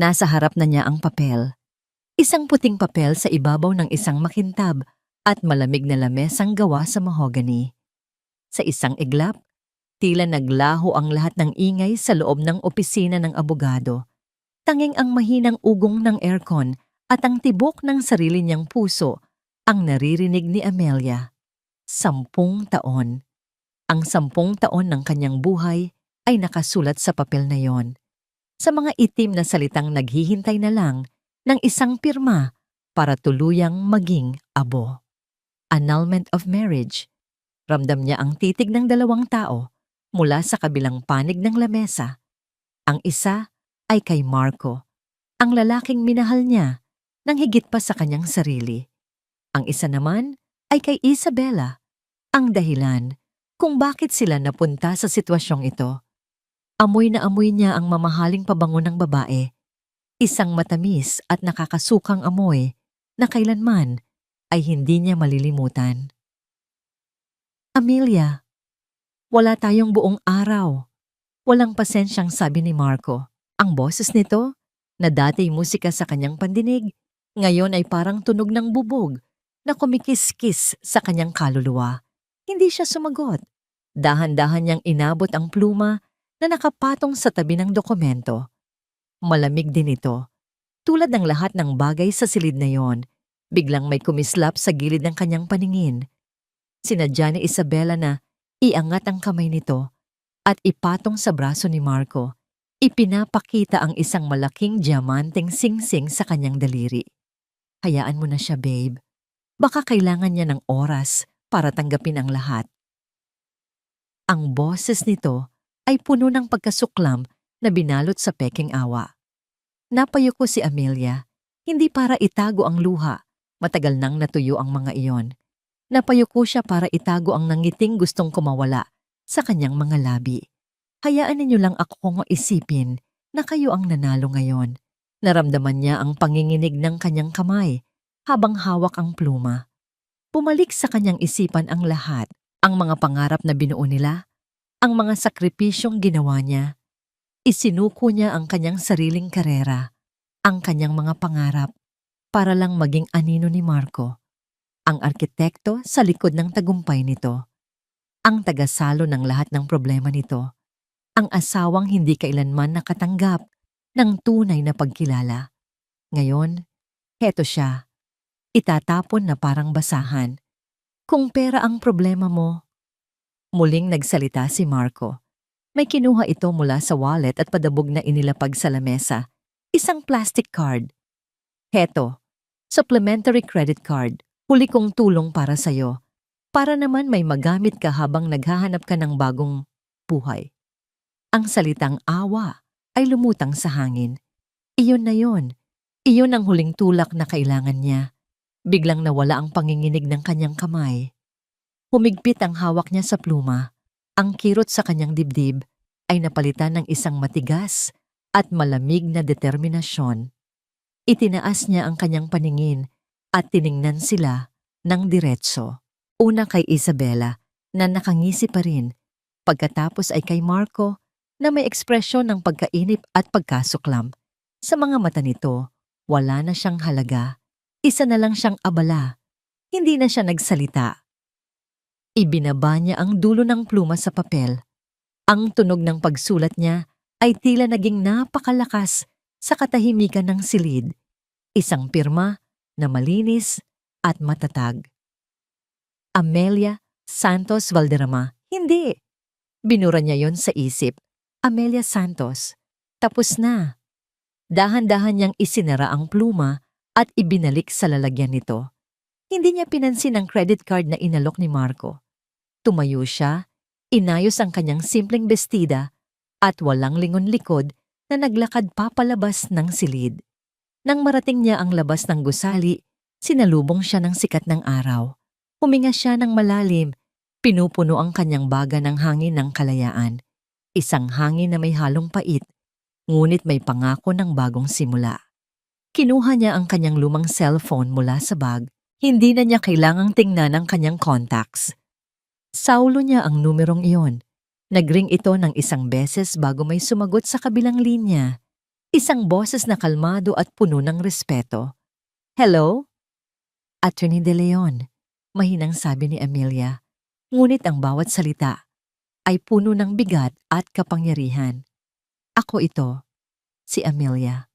Nasa harap na niya ang papel. Isang puting papel sa ibabaw ng isang makintab at malamig na lamesang gawa sa mahogany. Sa isang iglap, tila naglaho ang lahat ng ingay sa loob ng opisina ng abogado. Tanging ang mahinang ugong ng aircon at ang tibok ng sarili niyang puso ang naririnig ni Amelia. 10 taon. Ang 10 taon ng kanyang buhay ay nakasulat sa papel na yon. Sa mga itim na salitang naghihintay na lang ng isang pirma para tuluyang maging abo. Annulment of marriage. Ramdam niya ang titig ng 2 tao mula sa kabilang panig ng lamesa. Ang isa ay kay Marco, ang lalaking minahal niya nang higit pa sa kanyang sarili. Ang isa naman ay kay Isabela, ang dahilan kung bakit sila napunta sa sitwasyong ito. Amoy na amoy niya ang mamahaling pabango ng babae, isang matamis at nakakasukang amoy na kailanman ay hindi niya malilimutan. Amelia, wala tayong buong araw. Walang pasensyang sabi ni Marco. Ang boses nito, na dati musika sa kanyang pandinig, ngayon ay parang tunog ng bubog na kumikis-kis sa kanyang kaluluwa. Hindi siya sumagot. Dahan-dahan niyang inabot ang pluma na nakapatong sa tabi ng dokumento. Malamig din ito. Tulad ng lahat ng bagay sa silid na yon, biglang may kumislap sa gilid ng kanyang paningin. Sinadya ni Isabela na iangat ang kamay nito at ipatong sa braso ni Marco. Ipinapakita ang isang malaking diamanteng singsing sa kanyang daliri. Hayaan mo na siya, babe. Baka kailangan niya ng oras para tanggapin ang lahat. Ang boses nito ay puno ng pagkasuklam na binalot sa peking awa. Napayuko si Amelia, hindi para itago ang luha. Matagal nang natuyo ang mga iyon. Napayuko siya para itago ang nangiting gustong kumawala sa kanyang mga labi. Hayaan ninyo lang akong isipin na kayo ang nanalo ngayon. Naramdaman niya ang panginginig ng kanyang kamay habang hawak ang pluma. Bumalik sa kanyang isipan ang lahat, ang mga pangarap na binuo nila, ang mga sakripisyong ginawa niya. Isinuko niya ang kanyang sariling karera, ang kanyang mga pangarap, para lang maging anino ni Marco, ang arkitekto sa likod ng tagumpay nito, ang tagasalo ng lahat ng problema nito, ang asawang hindi kailanman nakatanggap ng tunay na pagkilala. Ngayon, heto siya, itatapon na parang basahan. Kung pera ang problema mo. Muling nagsalita si Marco. May kinuha ito mula sa wallet at padabog na inilapag sa lamesa. Isang plastic card. Heto, supplementary credit card. Huli kong tulong para sa'yo. Para naman may magamit ka habang naghahanap ka ng bagong buhay. Ang salitang awa ay lumutang sa hangin. Iyon na yon. Iyon ang huling tulak na kailangan niya. Biglang nawala ang panginginig ng kanyang kamay. Humigpit ang hawak niya sa pluma. Ang kirot sa kanyang dibdib ay napalitan ng isang matigas at malamig na determinasyon. Itinaas niya ang kanyang paningin at tiningnan sila ng diretso. Una kay Isabela na nakangisi pa rin. Pagkatapos ay kay Marco na may ekspresyon ng pagkainip at pagkasuklam. Sa mga mata nito, wala na siyang halaga. Isa na lang siyang abala. Hindi na siya nagsalita. Ibinaba niya ang dulo ng pluma sa papel. Ang tunog ng pagsulat niya ay tila naging napakalakas sa katahimikan ng silid. Isang pirma na malinis at matatag. Amelia Santos Valderrama. Hindi. Binura niya yon sa isip. Amelia Santos. Tapos na. Dahan-dahan niyang isinara ang pluma at ibinalik sa lalagyan nito. Hindi niya pinansin ang credit card na inalok ni Marco. Tumayo siya, inayos ang kanyang simpleng bestida at walang lingon-likod na naglakad papalabas ng silid. Nang marating niya ang labas ng gusali, sinalubong siya ng sikat ng araw. Huminga siya ng malalim, pinupuno ang kanyang baga ng hangin ng kalayaan. Isang hangin na may halong pait, ngunit may pangako ng bagong simula. Kinuha niya ang kanyang lumang cellphone mula sa bag. Hindi na niya kailangang tingnan ang kanyang contacts. Saulo niya ang numerong iyon. Nagring ito ng isang beses bago may sumagot sa kabilang linya. Isang boses na kalmado at puno ng respeto. "Hello?" "Attorney De Leon," mahinang sabi ni Amelia. Ngunit ang bawat salita ay puno ng bigat at kapangyarihan. "Ako ito, si Amelia."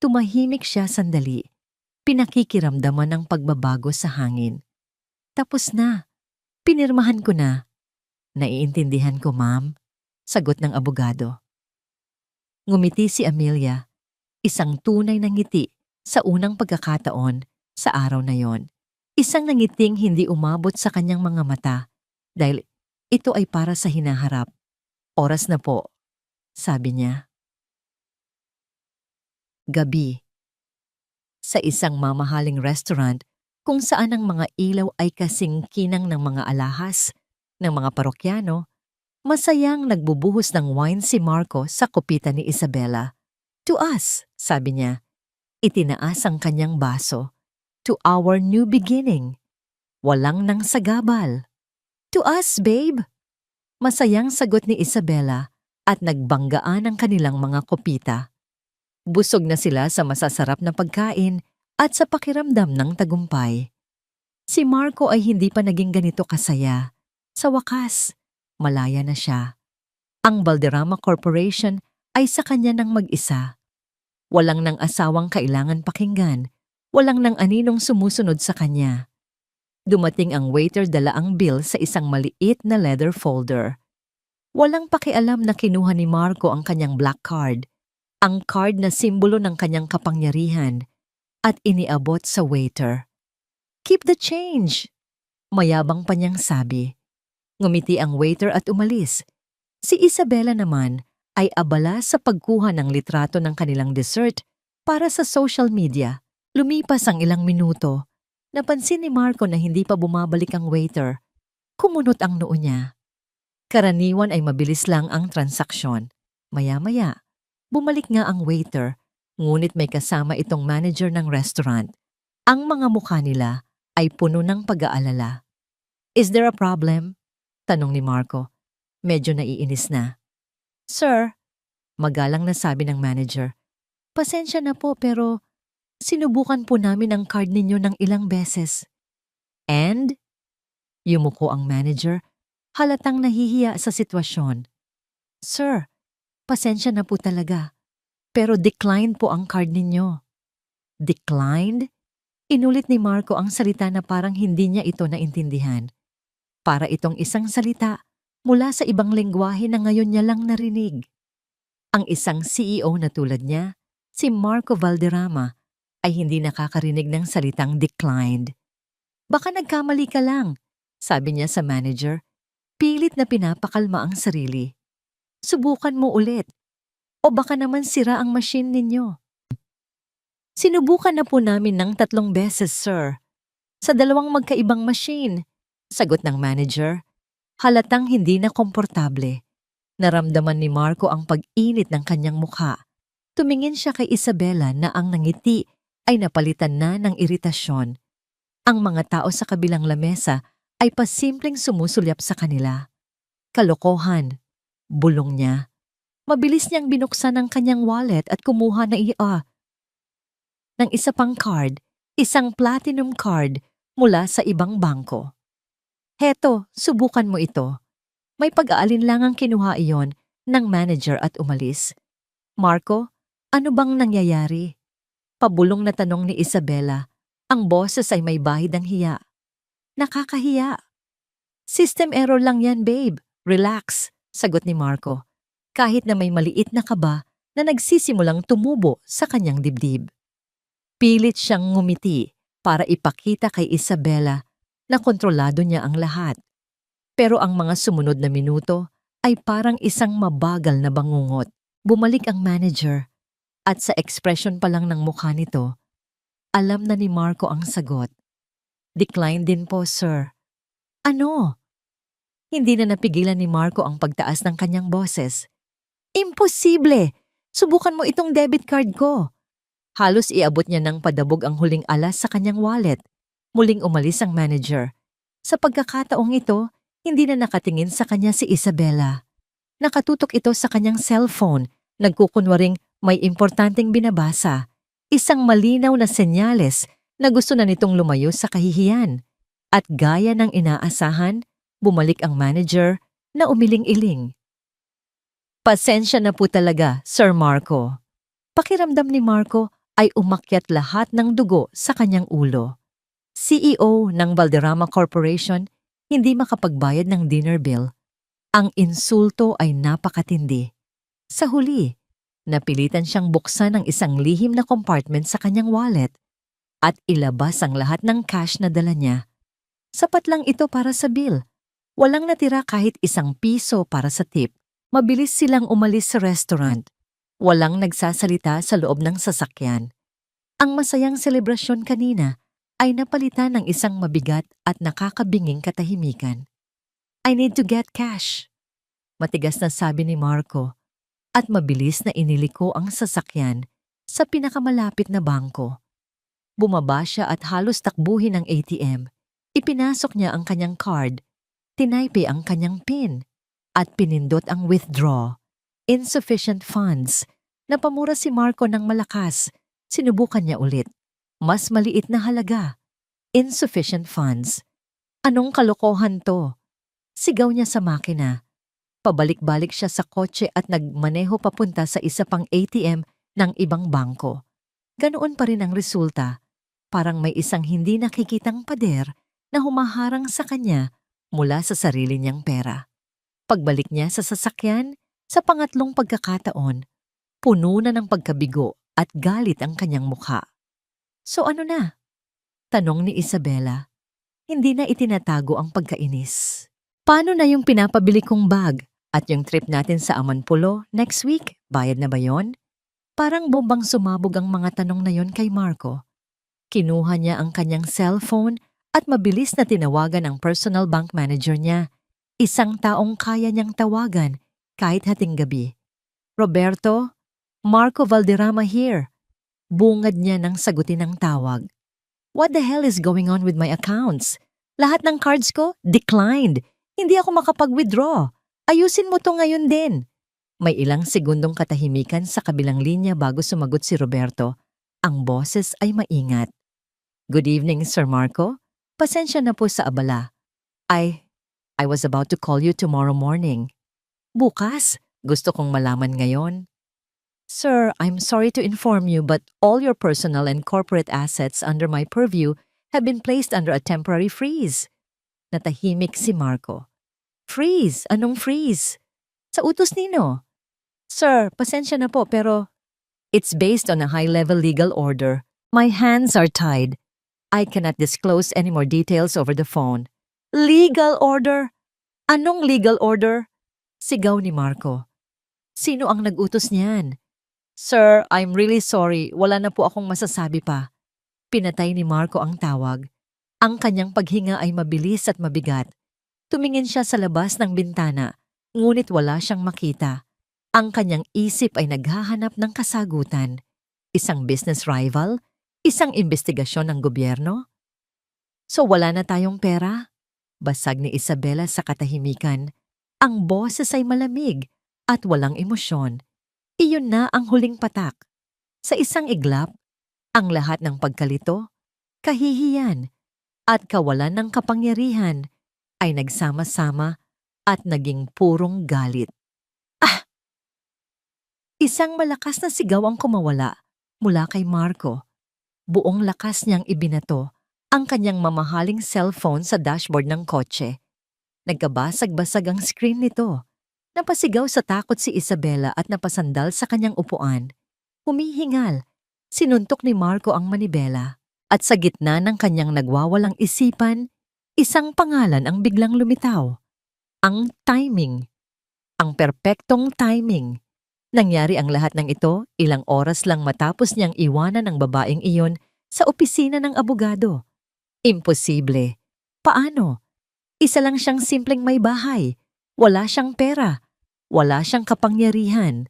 Tumahimik siya sandali. Pinakikiramdaman ang pagbabago sa hangin. "Tapos na. Pinirmahan ko na." "Naiintindihan ko, ma'am," sagot ng abogado. Ngumiti si Amelia, isang tunay na ngiti sa unang pagkakataon sa araw na yon. Isang nangiting hindi umabot sa kanyang mga mata dahil ito ay para sa hinaharap. "Oras na po," sabi niya. Gabi. Sa isang mamahaling restaurant kung saan ang mga ilaw ay kasing kinang ng mga alahas ng mga parokyano, masayang nagbubuhos ng wine si Marco sa kopita ni Isabela. "To us," sabi niya. Itinaas ang kanyang baso. "To our new beginning." Walang nang sagabal. "To us, babe." Masayang sagot ni Isabela at nagbanggaan ang kanilang mga kopita. Busog na sila sa masasarap na pagkain at sa pakiramdam ng tagumpay. Si Marco ay hindi pa naging ganito kasaya. Sa wakas, malaya na siya. Ang Valderrama Corporation ay sa kanya ng mag-isa. Walang nang asawang kailangan pakinggan, walang nang aninong sumusunod sa kanya. Dumating ang waiter, dala ang bill sa isang maliit na leather folder. Walang pakialam na kinuha ni Marco ang kanyang black card, ang card na simbolo ng kanyang kapangyarihan, at iniabot sa waiter. "Keep the change," mayabang pa niyang sabi. Ngumiti ang waiter at umalis. Si Isabela naman ay abala sa pagkuha ng litrato ng kanilang dessert para sa social media. Lumipas ang ilang minuto. Napansin ni Marco na hindi pa bumabalik ang waiter. Kumunot ang noo niya. Karaniwan ay mabilis lang ang transaksyon. Maya-maya, bumalik nga ang waiter, ngunit may kasama itong manager ng restaurant. Ang mga mukha nila ay puno ng pag-aalala. "Is there a problem?" tanong ni Marco. Medyo naiinis na. "Sir," magalang na sabi ng manager, "pasensya na po pero sinubukan po namin ang card ninyo ng ilang beses." "And?" Yumuko ang manager, halatang nahihiya sa sitwasyon. "Sir, pasensya na po talaga, pero declined po ang card ninyo." "Declined?" Inulit ni Marco ang salita na parang hindi niya ito naintindihan. Para itong isang salita mula sa ibang lengguwahe na ngayon niya lang narinig. Ang isang CEO na tulad niya, si Marco Valderrama, ay hindi nakakarinig ng salitang declined. "Baka nagkamali ka lang," sabi niya sa manager. Pilit na pinapakalma ang sarili. "Subukan mo ulit. O baka naman sira ang machine ninyo." "Sinubukan na po namin ng 3 beses, sir. Sa 2 magkaibang machine," sagot ng manager. Halatang hindi na komportable. Naramdaman ni Marco ang pag-init ng kanyang mukha. Tumingin siya kay Isabela na ang nangiti ay napalitan na ng iritasyon. Ang mga tao sa kabilang lamesa ay pasimpleng sumusulyap sa kanila. Kalokohan, bulong niya. Mabilis niyang binuksan ang kanyang wallet at kumuha ng isa pang card, isang platinum card mula sa ibang bangko. "Heto, subukan mo ito." May pag-aalinlangang kinuha iyon ng manager at umalis. "Marco, ano bang nangyayari?" Pabulong na tanong ni Isabela. Ang boses ay may bahid ng hiya. "Nakakahiya." "System error lang yan, babe. Relax," sagot ni Marco, kahit na may maliit na kaba na nagsisimulang tumubo sa kanyang dibdib. Pilit siyang ngumiti para ipakita kay Isabela na kontrolado niya ang lahat. Pero ang mga sumunod na minuto ay parang isang mabagal na bangungot. Bumalik ang manager at sa ekspresyon pa lang ng mukha nito, alam na ni Marco ang sagot. "Decline din po, sir." "Ano?" Hindi na napigilan ni Marco ang pagtaas ng kanyang boses. "Imposible! Subukan mo itong debit card ko." Halos iabot niya ng padabog ang huling alas sa kanyang wallet. Muling umalis ang manager. Sa pagkakataong ito, hindi na nakatingin sa kanya si Isabela. Nakatutok ito sa kanyang cellphone, nagkukunwaring May importanteng binabasa, isang malinaw na senyales na gusto na nitong lumayo sa kahihiyan. At gaya ng inaasahan, bumalik ang manager na umiling-iling. Pasensya na po talaga, Sir Marco. Pakiramdam ni Marco ay umakyat lahat ng dugo sa kanyang ulo. CEO ng Valderrama Corporation, hindi makapagbayad ng dinner bill. Ang insulto ay napakatindi. Sa huli, napilitan siyang buksan ang isang lihim na compartment sa kanyang wallet at ilabas ang lahat ng cash na dala niya. Sapat lang ito para sa bill. Walang natira kahit ₱1 para sa tip. Mabilis silang umalis sa restaurant. Walang nagsasalita sa loob ng sasakyan. Ang masayang selebrasyon kanina ay napalitan ng isang mabigat at nakakabinging katahimikan. I need to get cash. Matigas na sabi ni Marco at mabilis na iniliko ang sasakyan sa pinakamalapit na bangko. Bumaba siya at halos takbuhin ang ATM. Ipinasok niya ang kanyang card, tinaype ang kanyang PIN, at pinindot ang withdraw. Insufficient funds. Napamura si Marco ng malakas. Sinubukan niya ulit. Mas maliit na halaga. Insufficient funds. Anong kalokohan to? Sigaw niya sa makina. Pabalik-balik siya sa kotse at nagmaneho papunta sa isa pang ATM ng ibang bangko. Ganoon pa rin ang resulta. Parang may isang hindi nakikitang pader na humaharang sa kanya mula sa sarili niyang pera. Pagbalik niya sa sasakyan, sa pangatlong pagkakataon, puno na ng pagkabigo at galit ang kanyang mukha. So ano na? Tanong ni Isabela. Hindi na itinatago ang pagkainis. Paano na yung pinapabili kong bag at yung trip natin sa Amanpulo next week? Bayad na ba yon? Parang bombang sumabog ang mga tanong na yon kay Marco. Kinuha niya ang kanyang cellphone at mabilis na tinawagan ang personal bank manager niya. Isang taong kaya niyang tawagan kahit hating gabi. Roberto, Marco Valderrama here. Bungad niya nang sagutin ang tawag. What the hell is going on with my accounts? Lahat ng cards ko declined. Hindi ako makapag-withdraw. Ayusin mo to ngayon din. May ilang segundong katahimikan sa kabilang linya bago sumagot si Roberto. Ang boses ay maingat. Good evening, Sir Marco. Pasensya na po sa abala. I was about to call you tomorrow morning. Bukas? Gusto kong malaman ngayon. Sir, I'm sorry to inform you but all your personal and corporate assets under my purview have been placed under a temporary freeze. Natahimik si Marco. Freeze? Anong freeze? Sa utos nino? Sir, pasensya na po pero it's based on a high-level legal order. My hands are tied. I cannot disclose any more details over the phone. Legal order? Anong legal order? Sigaw ni Marco. Sino ang nag-utos niyan? Sir, I'm really sorry. Wala na po akong masasabi pa. Pinatay ni Marco ang tawag. Ang kanyang paghinga ay mabilis at mabigat. Tumingin siya sa labas ng bintana, ngunit wala siyang makita. Ang kanyang isip ay naghahanap ng kasagutan. Isang business rival? Isang investigasyon ng gobyerno? So wala na tayong pera? Basag ni Isabela sa katahimikan. Ang boses ay malamig at walang emosyon. Iyon na ang huling patak. Sa isang iglap, ang lahat ng pagkalito, kahihiyan, at kawalan ng kapangyarihan ay nagsama-sama at naging purong galit. Ah! Isang malakas na sigaw ang kumawala mula kay Marco. Buong lakas niyang ibinato ang kanyang mamahaling cellphone sa dashboard ng kotse. Nagkabasag-basag ang screen nito. Napasigaw sa takot si Isabela at napasandal sa kanyang upuan. Humihingal, sinuntok ni Marco ang manibela. At sa gitna ng kanyang nagwawalang isipan, isang pangalan ang biglang lumitaw. Ang timing. Ang perpektong timing. Nangyari ang lahat ng ito ilang oras lang matapos niyang iwanan ang babaeng iyon sa opisina ng abogado. Imposible. Paano? Isa lang siyang simpleng may bahay. Wala siyang pera. Wala siyang kapangyarihan.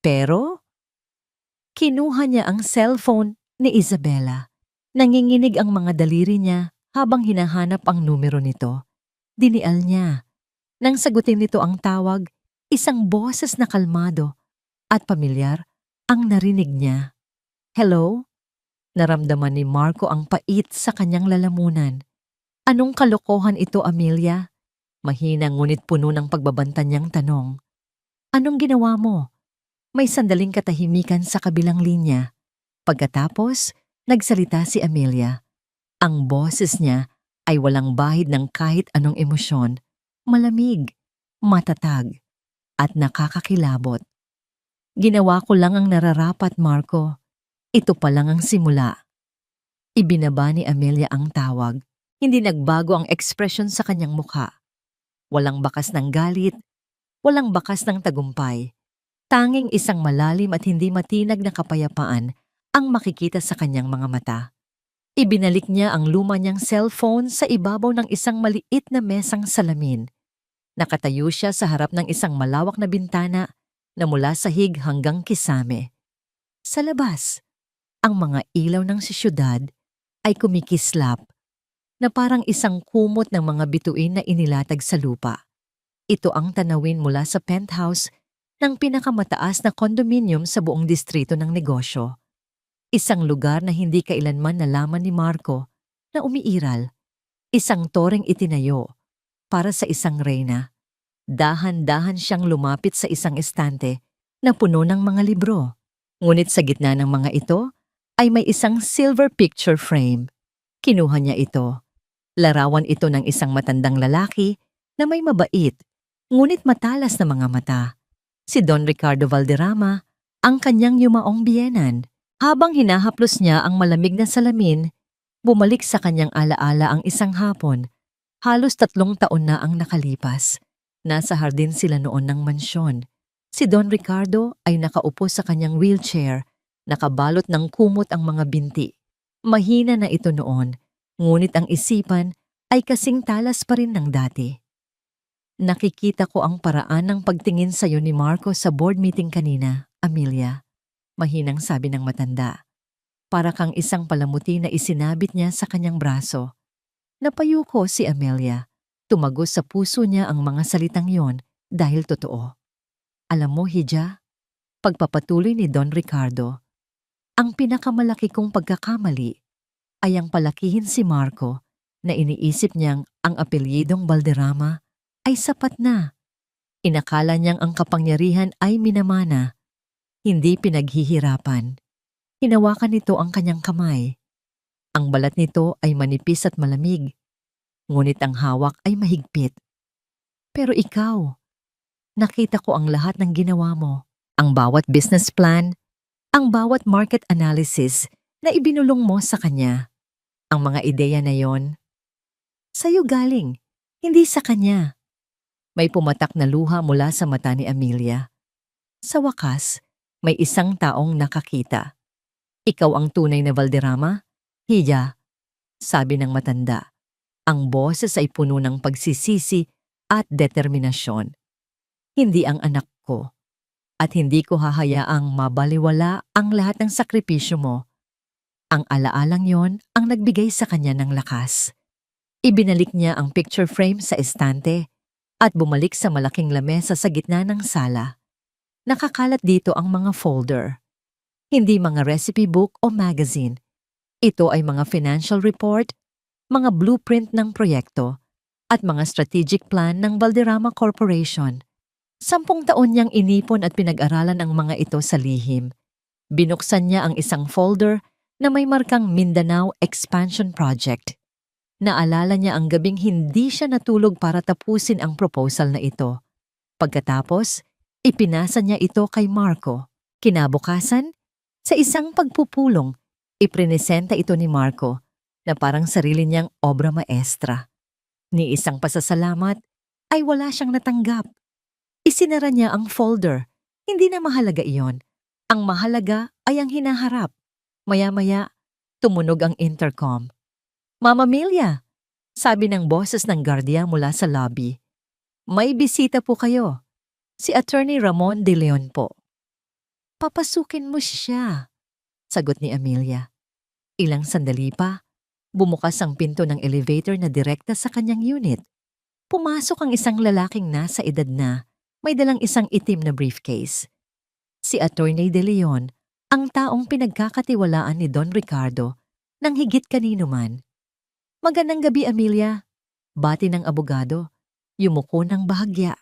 Pero, kinuha niya ang cellphone ni Isabela. Nanginginig ang mga daliri niya habang hinahanap ang numero nito. Dinial niya. Nang sagutin nito ang tawag, isang boses na kalmado at pamilyar ang narinig niya. Hello? Naramdaman ni Marco ang pait sa kanyang lalamunan. Anong kalokohan ito, Amelia? Mahina ngunit puno ng pagbabanta niyang tanong. Anong ginawa mo? May sandaling katahimikan sa kabilang linya. Pagkatapos, nagsalita si Amelia. Ang boses niya ay walang bahid ng kahit anong emosyon. Malamig, matatag, at nakakakilabot. Ginawa ko lang ang nararapat, Marco. Ito pa lang ang simula. Ibinaba ni Amelia ang tawag. Hindi nagbago ang ekspresyon sa kanyang mukha. Walang bakas ng galit, walang bakas ng tagumpay. Tanging isang malalim at hindi matinag na kapayapaan ang makikita sa kanyang mga mata. Ibinalik niya ang luma niyang cellphone sa ibabaw ng isang maliit na mesang salamin. Nakatayo siya sa harap ng isang malawak na bintana na mula sahig hanggang kisame. Sa labas, ang mga ilaw ng siyudad ay kumikislap na parang isang kumot ng mga bituin na inilatag sa lupa. Ito ang tanawin mula sa penthouse ng pinakamataas na condominium sa buong distrito ng negosyo. Isang lugar na hindi kailanman nalaman ni Marco na umiiral. Isang toreng itinayo para sa isang reyna. Dahan-dahan siyang lumapit sa isang estante na puno ng mga libro. Ngunit sa gitna ng mga ito ay may isang silver picture frame. Kinuha niya ito. Larawan ito ng isang matandang lalaki na may mabait, ngunit matalas na mga mata. Si Don Ricardo Valderrama, ang kanyang yumaong biyenan. Habang hinahaplos niya ang malamig na salamin, bumalik sa kanyang alaala ang isang hapon. Halos 3 taon na ang nakalipas. Nasa hardin sila noon ng mansyon. Si Don Ricardo ay nakaupo sa kanyang wheelchair, nakabalot ng kumot ang mga binti. Mahina na ito noon, ngunit ang isipan ay kasing talas pa rin ng dati. Nakikita ko ang paraan ng pagtingin sa iyo ni Marco sa board meeting kanina, Amelia. Mahinang sabi ng matanda. Para kang isang palamuti na isinabit niya sa kanyang braso. Napayuko si Amelia. Tumagos sa puso niya ang mga salitang yon dahil totoo. Alam mo, Hija, pagpapatuloy ni Don Ricardo, ang pinakamalaki kong pagkakamali ay ang palakihin si Marco na iniisip niyang ang apelyidong Valderrama ay sapat na. Inakala niyang ang kapangyarihan ay minamana, hindi pinaghihirapan. Hinawakan nito ang kanyang kamay. Ang balat nito ay manipis at malamig, ngunit ang hawak ay mahigpit. Pero ikaw, nakita ko ang lahat ng ginawa mo. Ang bawat business plan, ang bawat market analysis na ibinulong mo sa kanya. Ang mga ideya na yon, sa'yo galing, hindi sa kanya. May pumatak na luha mula sa mata ni Amelia. Sa wakas, may isang taong nakakita. Ikaw ang tunay na Valderrama? Hija, sabi ng matanda. Ang boses ay puno ng pagsisisi at determinasyon. Hindi ang anak ko. At hindi ko hahayaang mabaliwala ang lahat ng sakripisyo mo. Ang alaalang yon ang nagbigay sa kanya ng lakas. Ibinalik niya ang picture frame sa estante at bumalik sa malaking lamesa sa gitna ng sala. Nakakalat dito ang mga folder. Hindi mga recipe book o magazine. Ito ay mga financial report, mga blueprint ng proyekto, at mga strategic plan ng Valderrama Corporation. 10 taon niyang inipon at pinag-aralan ang mga ito sa lihim. Binuksan niya ang isang folder na may markang Mindanao Expansion Project. Naalala niya ang gabing hindi siya natulog para tapusin ang proposal na ito. Pagkatapos, ipinasa niya ito kay Marco. Kinabukasan, sa isang pagpupulong, iprinesenta ito ni Marco na parang sarili niyang obra maestra. Ni isang pasasalamat ay wala siyang natanggap. Isinara niya ang folder. Hindi na mahalaga iyon. Ang mahalaga ay ang hinaharap. Maya-maya, tumunog ang intercom. Mama Amelia, sabi ng boses ng gwardiya mula sa lobby. May bisita po kayo. Si Attorney Ramon De Leon po. Papasukin mo siya, sagot ni Amelia. Ilang sandali pa, bumukas ang pinto ng elevator na direkta sa kanyang unit. Pumasok ang isang lalaking nasa edad na, may dalang isang itim na briefcase. Si Attorney De Leon, ang taong pinagkakatiwalaan ni Don Ricardo nang higit kanino man. Magandang gabi, Amelia. Bati ng abogado. Yumuko ng bahagya.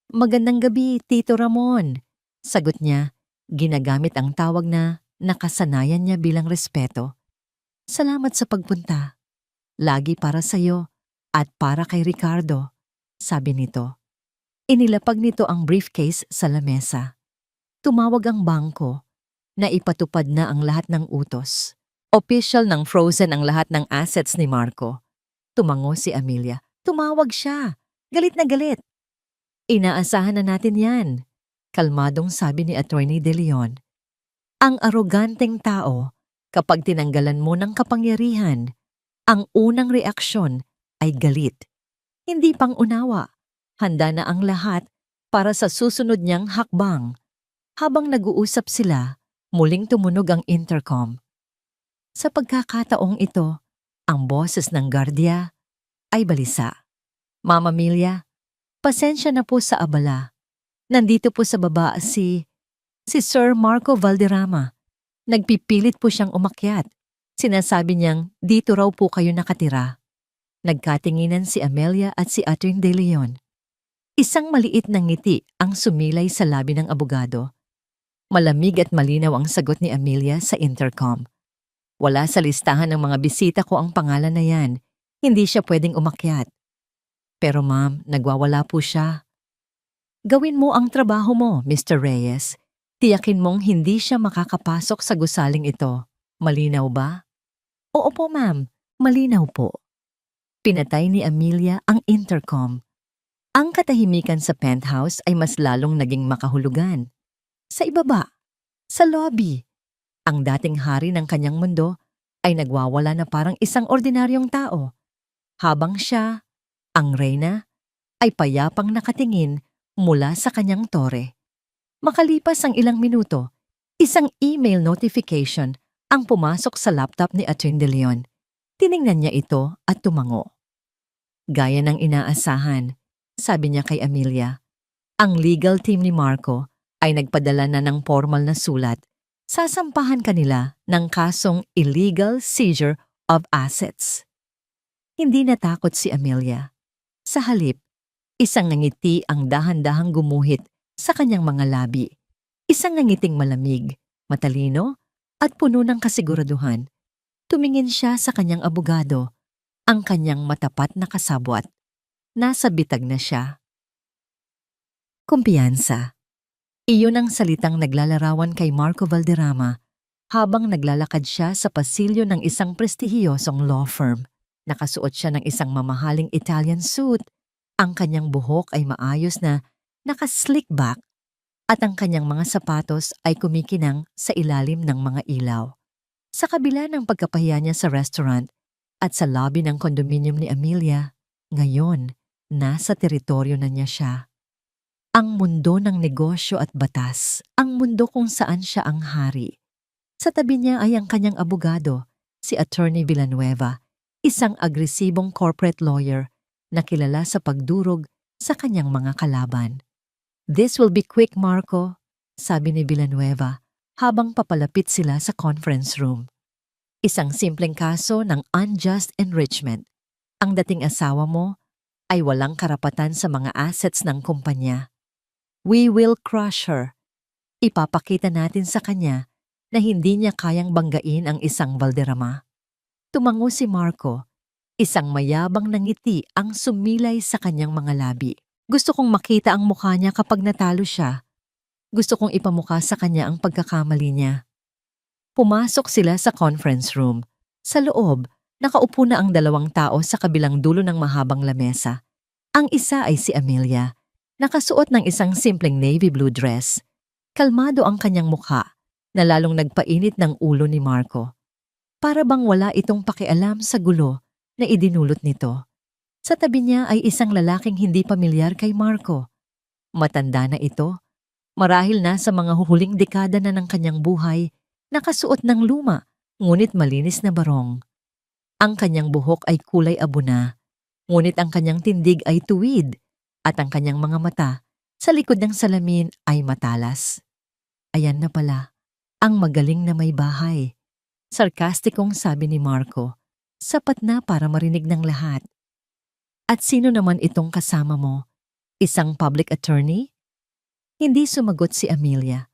Magandang gabi, Tito Ramon. Sagot niya, ginagamit ang tawag na nakasanayan niya bilang respeto. Salamat sa pagpunta. Lagi para sa'yo at para kay Ricardo, sabi nito. Inilapag nito ang briefcase sa lamesa. Tumawag ang bangko na ipatupad na ang lahat ng utos. Official ng frozen ang lahat ng assets ni Marco. Tumango si Amelia. Tumawag siya. Galit na galit. Inaasahan na natin yan. Kalmadong sabi ni Attorney De Leon. Ang aroganteng tao, kapag tinanggalan mo ng kapangyarihan, ang unang reaksyon ay galit. Hindi pang unawa. Handa na ang lahat para sa susunod niyang hakbang. Habang nag-uusap sila, muling tumunog ang intercom. Sa pagkakataong ito, ang boses ng gardya ay balisa. Mama Amelia, pasensya na po sa abala. Nandito po sa baba si Sir Marco Valderrama. Nagpipilit po siyang umakyat. Sinasabi niyang dito raw po kayo nakatira. Nagkatinginan si Amelia at si Attorney De Leon. Isang maliit na ngiti ang sumilay sa labi ng abogado. Malamig at malinaw ang sagot ni Amelia sa intercom. Wala sa listahan ng mga bisita ko ang pangalan na yan. Hindi siya pwedeng umakyat. Pero ma'am, nagwawala po siya. Gawin mo ang trabaho mo, Mr. Reyes. Tiyakin mong hindi siya makakapasok sa gusaling ito. Malinaw ba? Oo po ma'am, malinaw po. Pinatay ni Amelia ang intercom. Ang katahimikan sa penthouse ay mas lalong naging makahulugan. Sa ibaba, sa lobby, ang dating hari ng kanyang mundo ay nagwawala na parang isang ordinaryong tao. Habang siya, ang reyna, ay payapang nakatingin mula sa kanyang tore. Makalipas ang ilang minuto, isang email notification ang pumasok sa laptop ni Attorney De Leon. Tiningnan niya ito at tumango. Gaya ng inaasahan, sabi niya kay Amelia, ang legal team ni Marco ay nagpadala na ng formal na sulat. Sasampahan kanila ng kasong illegal seizure of assets. Hindi natakot si Amelia. Sa halip, isang ngiti ang dahan-dahang gumuhit sa kanyang mga labi. Isang ngiting malamig, matalino, at puno ng kasiguraduhan. Tumingin siya sa kanyang abogado, ang kanyang matapat na kasabwat. Nasa bitag na siya. Kumpiyansa. Iyon ang salitang naglalarawan kay Marco Valderrama habang naglalakad siya sa pasilyo ng isang prestihiyosong law firm. Nakasuot siya ng isang mamahaling Italian suit. Ang kanyang buhok ay maayos na naka-slick back at ang kanyang mga sapatos ay kumikinang sa ilalim ng mga ilaw. Sa kabila ng pagkapahiya niya sa restaurant at sa lobby ng condominium ni Amelia, ngayon, nasa teritoryo na niya siya. Ang mundo ng negosyo at batas, ang mundo kung saan siya ang hari. Sa tabi niya ay ang kanyang abogado, si Attorney Villanueva, isang agresibong corporate lawyer na kilala sa pagdurog sa kanyang mga kalaban. This will be quick, Marco, sabi ni Villanueva habang papalapit sila sa conference room. Isang simpleng kaso ng unjust enrichment. Ang dating asawa mo ay walang karapatan sa mga assets ng kumpanya. We will crush her. Ipapakita natin sa kanya na hindi niya kayang banggain ang isang Valderrama. Tumango si Marco. Isang mayabang na ngiti ang sumilay sa kanyang mga labi. Gusto kong makita ang mukha niya kapag natalo siya. Gusto kong ipamukha sa kanya ang pagkakamali niya. Pumasok sila sa conference room. Sa loob, nakaupo na ang dalawang tao sa kabilang dulo ng mahabang lamesa. Ang isa ay si Amelia, nakasuot ng isang simpleng navy blue dress. Kalmado ang kanyang mukha, na lalong nagpainit ng ulo ni Marco. Para bang wala itong pakialam sa gulo na idinulot nito. Sa tabi niya ay isang lalaking hindi pamilyar kay Marco. Matanda na ito, marahil na sa mga huhuling dekada na ng kanyang buhay, nakasuot ng luma, ngunit malinis na barong. Ang kanyang buhok ay kulay abo na, ngunit ang kanyang tindig ay tuwid, at ang kanyang mga mata sa likod ng salamin ay matalas. Ayan na pala, ang magaling na may bahay. Sarkastikong sabi ni Marco. Sapat na para marinig ng lahat. At sino naman itong kasama mo? Isang public attorney? Hindi sumagot si Amelia.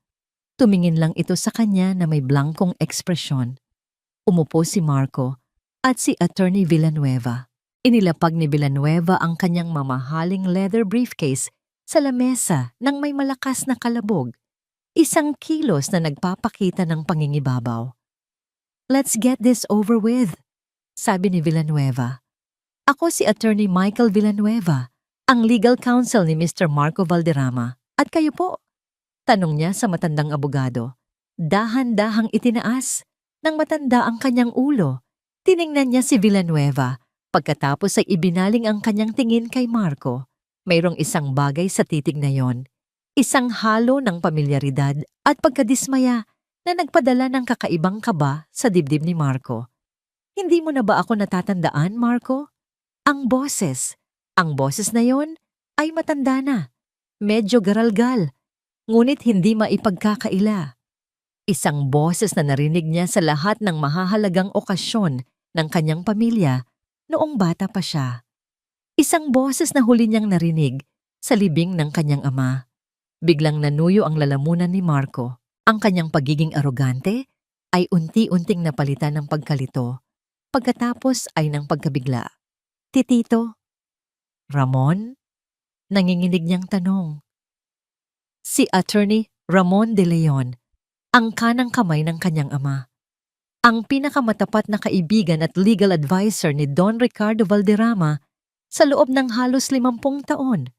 Tumingin lang ito sa kanya na may blankong ekspresyon. Umupo si Marco at si Attorney Villanueva. Inilapag ni Villanueva ang kanyang mamahaling leather briefcase sa lamesa ng may malakas na kalabog. Isang kilos na nagpapakita ng pangingibabaw. "Let's get this over with," sabi ni Villanueva. "Ako si Attorney Michael Villanueva, ang legal counsel ni Mr. Marco Valderrama. At kayo po?" Tanong niya sa matandang abogado. Dahan-dahang itinaas ng matanda ang kanyang ulo. Tiningnan niya si Villanueva. Pagkatapos ay ibinaling ang kanyang tingin kay Marco. Mayroong isang bagay sa titig na yon. Isang halo ng pamilyaridad at pagkadismaya na nagpadala ng kakaibang kaba sa dibdib ni Marco. "Hindi mo na ba ako natatandaan, Marco?" Ang boses na yon ay matanda na. Medyo garalgal, ngunit hindi maipagkakaila. Isang boses na narinig niya sa lahat ng mahahalagang okasyon ng kanyang pamilya noong bata pa siya. Isang boses na huli niyang narinig sa libing ng kanyang ama. Biglang nanuyo ang lalamunan ni Marco. Ang kanyang pagiging arogante ay unti-unting napalitan ng pagkalito. Pagkatapos ay ng pagkabigla. "Titito?" "Ramon?" Nanginginig niyang tanong. Si Attorney Ramon de Leon, ang kanang kamay ng kanyang ama. Ang pinakamatapat na kaibigan at legal advisor ni Don Ricardo Valderrama sa loob ng halos 50 taon.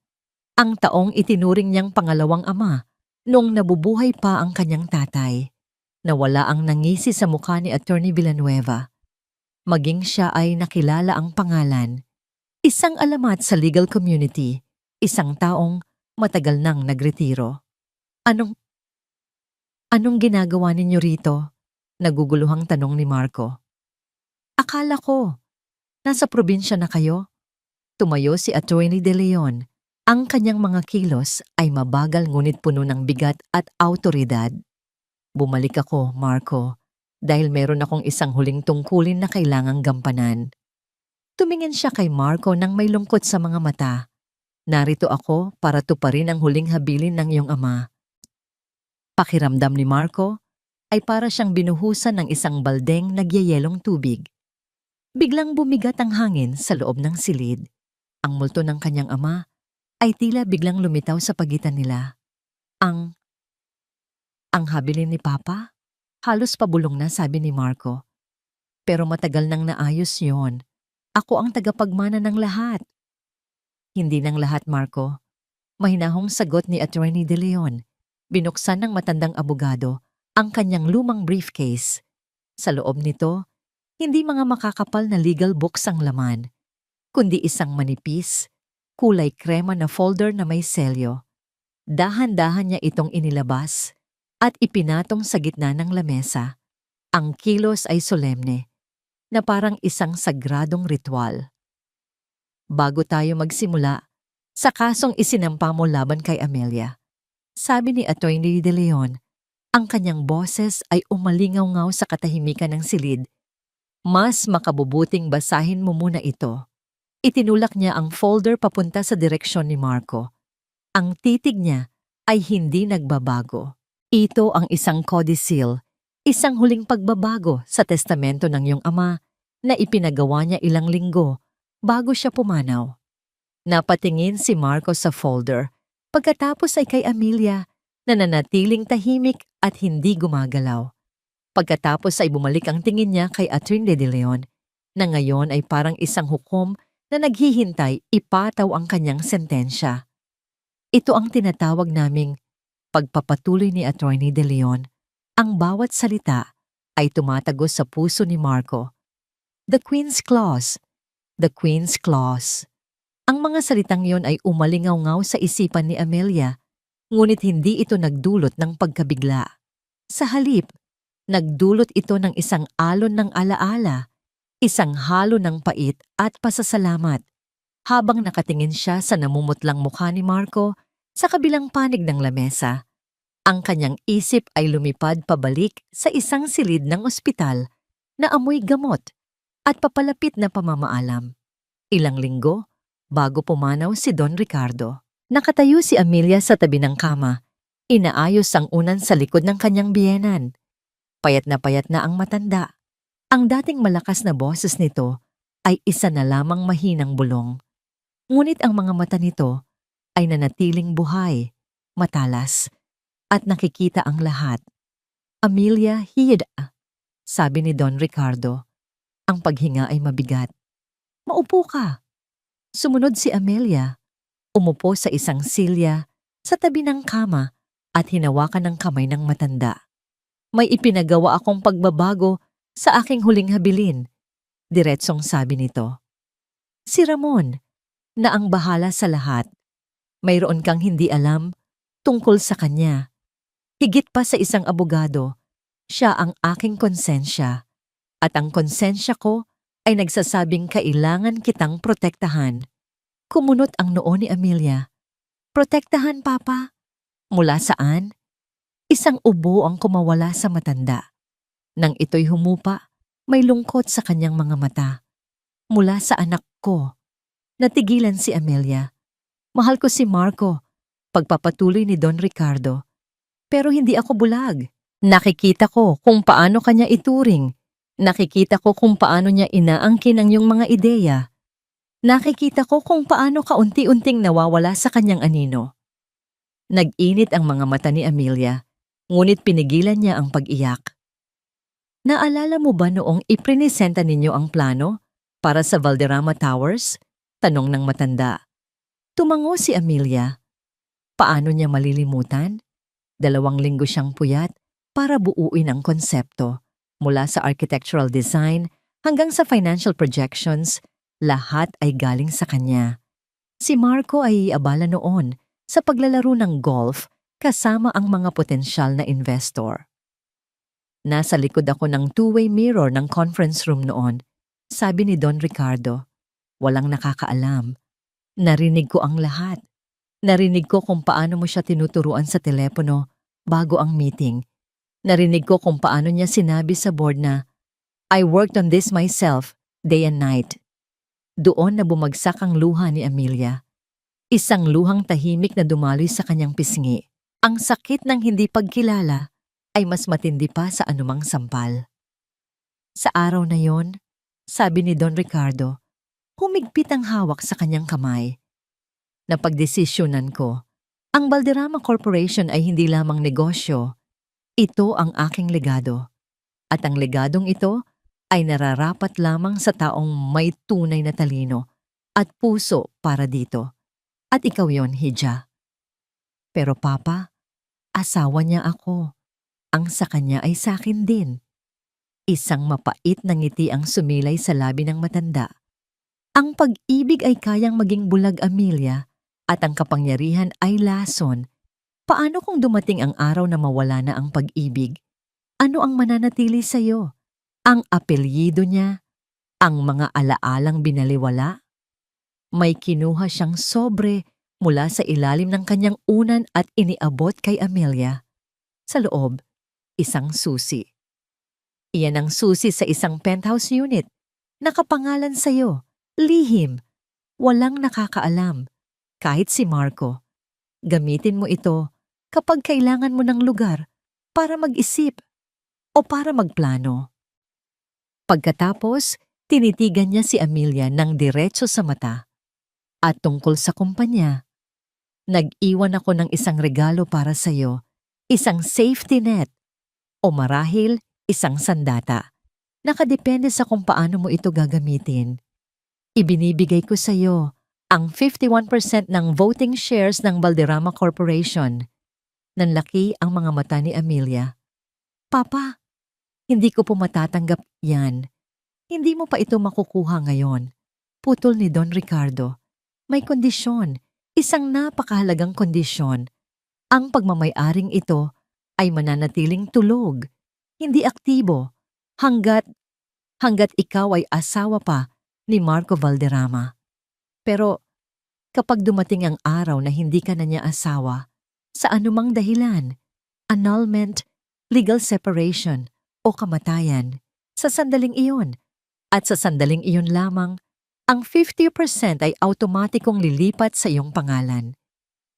Ang taong itinuring niyang pangalawang ama noong nabubuhay pa ang kanyang tatay. Nawala ang nangisi sa mukha ni Attorney Villanueva. Maging siya ay nakilala ang pangalan. Isang alamat sa legal community, isang taong matagal nang nagretiro. Anong ginagawa ninyo rito?" Naguguluhang tanong ni Marco. "Akala ko, nasa probinsya na kayo?" Tumayo si Attorney De Leon. Ang kanyang mga kilos ay mabagal ngunit puno ng bigat at awtoridad. "Bumalik ako, Marco, dahil meron akong isang huling tungkulin na kailangang gampanan." Tumingin siya kay Marco nang may lungkot sa mga mata. "Narito ako para tuparin ang huling habilin ng iyong ama." Pakiramdam ni Marco ay para siyang binuhusan ng isang baldeng nagyayelong tubig. Biglang bumigat ang hangin sa loob ng silid. Ang multo ng kanyang ama ay tila biglang lumitaw sa pagitan nila. Ang habilin ni Papa? Halos pabulong na, sabi ni Marco. "Pero matagal nang naayos yon. Ako ang tagapagmana ng lahat." "Hindi ng lahat, Marco." Mahinahong sagot ni Attorney De Leon. Binuksan ng matandang abogado ang kanyang lumang briefcase. Sa loob nito, hindi mga makakapal na legal books ang laman, kundi isang manipis, kulay krema na folder na may selyo. Dahan-dahan niya itong inilabas at ipinatong sa gitna ng lamesa. Ang kilos ay solemne, na parang isang sagradong ritual. "Bago tayo magsimula, sa kasong isinampa mo laban kay Amelia," sabi ni Attorney De Leon. Ang kanyang boses ay umalingaw-ngaw sa katahimikan ng silid. "Mas makabubuting basahin mo muna ito." Itinulak niya ang folder papunta sa direksyon ni Marco. Ang titig niya ay hindi nagbabago. Ito ang isang codicil, isang huling pagbabago sa testamento ng iyong ama na ipinagawa niya ilang linggo bago siya pumanaw. Napatingin si Marco sa folder. Pagkatapos ay kay Amelia na nanatiling tahimik at hindi gumagalaw. Pagkatapos ay bumalik ang tingin niya kay Attorney De Leon na ngayon ay parang isang hukom na naghihintay ipataw ang kanyang sentensya. Ito ang tinatawag naming pagpapatuloy ni Attorney De Leon. Ang bawat salita ay tumatagos sa puso ni Marco. The Queen's Clause. The Queen's Clause. Ang mga salitang yon ay umalingaw-ngaw sa isipan ni Amelia, ngunit hindi ito nagdulot ng pagkabigla. Sa halip, nagdulot ito ng isang alon ng alaala, isang halo ng pait at pasasalamat. Habang nakatingin siya sa namumutlang mukha ni Marco sa kabilang panig ng lamesa, Ang kanyang isip ay lumipad pabalik sa isang silid ng ospital na amoy gamot at papalapit na pamamaalam. Ilang linggo bago pumanaw si Don Ricardo. Nakatayo si Amelia sa tabi ng kama. Inaayos ang unan sa likod ng kanyang biyenan. Payat na ang matanda. Ang dating malakas na boses nito ay isa na lamang mahinang bulong. Ngunit ang mga mata nito ay nanatiling buhay, matalas, at nakikita ang lahat. Amelia, hiyad, sabi ni Don Ricardo. Ang paghinga ay mabigat. Maupo ka. Sumunod si Amelia. Umupo sa isang silya sa tabi ng kama at hinawakan ng kamay ng matanda. May ipinagawa akong pagbabago sa aking huling habilin, diretsong sabi nito. Si Ramon, na ang bahala sa lahat. Mayroon kang hindi alam tungkol sa kanya. Higit pa sa isang abogado, siya ang aking konsensya. At ang konsensya ko ay nagsasabing kailangan kitang protektahan. Kumunot ang noo ni Amelia. Protektahan, Papa? Mula saan? Isang ubo ang kumawala sa matanda. Nang ito'y humupa, may lungkot sa kanyang mga mata. Mula sa anak ko. Natigilan si Amelia. Mahal ko si Marco, pagpapatuloy ni Don Ricardo. Pero hindi ako bulag. Nakikita ko kung paano kanya ituring. Nakikita ko kung paano niya inaangkin ang iyong mga ideya. Nakikita ko kung paano kaunti-unting nawawala sa kanyang anino. Nag-init ang mga mata ni Amelia, ngunit pinigilan niya ang pag-iyak. Naalala mo ba noong iprinisenta ninyo ang plano para sa Valderrama Towers? Tanong ng matanda. Tumango si Amelia. Paano niya malilimutan? 2 linggo siyang puyat para buuin ang konsepto. Mula sa architectural design hanggang sa financial projections, lahat ay galing sa kanya. Si Marco ay abala noon sa paglalaro ng golf kasama ang mga potensyal na investor. Nasa likod ako ng two-way mirror ng conference room noon, sabi ni Don Ricardo. Walang nakakaalam. Narinig ko ang lahat. Narinig ko kung paano mo siya tinuturuan sa telepono bago ang meeting. Narinig ko kung paano niya sinabi sa board na, I worked on this myself, day and night. Doon na bumagsak ang luha ni Amelia. Isang luhang tahimik na dumaloy sa kanyang pisngi. Ang sakit ng hindi pagkilala ay mas matindi pa sa anumang sampal. Sa araw na yon, sabi ni Don Ricardo, humigpit ang hawak sa kanyang kamay. Napagdesisyonan ko, ang Valderrama Corporation ay hindi lamang negosyo. Ito ang aking legado. At ang legadong ito ay nararapat lamang sa taong may tunay na talino at puso para dito. At ikaw yon, Hija. Pero Papa, asawa niya ako. Ang sa kanya ay sa akin din. Isang mapait na ngiti ang sumilay sa labi ng matanda. Ang pag-ibig ay kayang maging bulag, Amelia, at ang kapangyarihan ay lason. Paano kung dumating ang araw na mawala na ang pag-ibig? Ano ang mananatili sa iyo? Ang apelyido niya? Ang mga alaalang binaliwala? May kinuha siyang sobre mula sa ilalim ng kanyang unan at iniabot kay Amelia. Sa loob, isang susi. Iyan ang susi sa isang penthouse unit. Nakapangalan sa iyo. Lihim. Walang nakakaalam. Kahit si Marco. Gamitin mo ito kapag kailangan mo ng lugar para mag-isip o para magplano. Pagkatapos, tinitigan niya si Amelia ng diretso sa mata. At tungkol sa kumpanya, nag-iwan ako ng isang regalo para sa iyo, isang safety net, o marahil isang sandata. Nakadepende sa kung paano mo ito gagamitin. Ibinibigay ko sa iyo ang 51% ng voting shares ng Valderrama Corporation. Nanlaki ang mga mata ni Amelia. Papa, hindi ko po matatanggap yan. Hindi mo pa ito makukuha ngayon. Putol ni Don Ricardo. May kondisyon, isang napakahalagang kondisyon. Ang pagmamay-aring ito ay mananatiling tulog, hindi aktibo, hanggat ikaw ay asawa pa ni Marco Valderrama. Pero kapag dumating ang araw na hindi ka na niya asawa, sa anumang dahilan, annulment, legal separation, o kamatayan. Sa sandaling iyon, at sa sandaling iyon lamang, ang 50% ay automatikong lilipat sa iyong pangalan.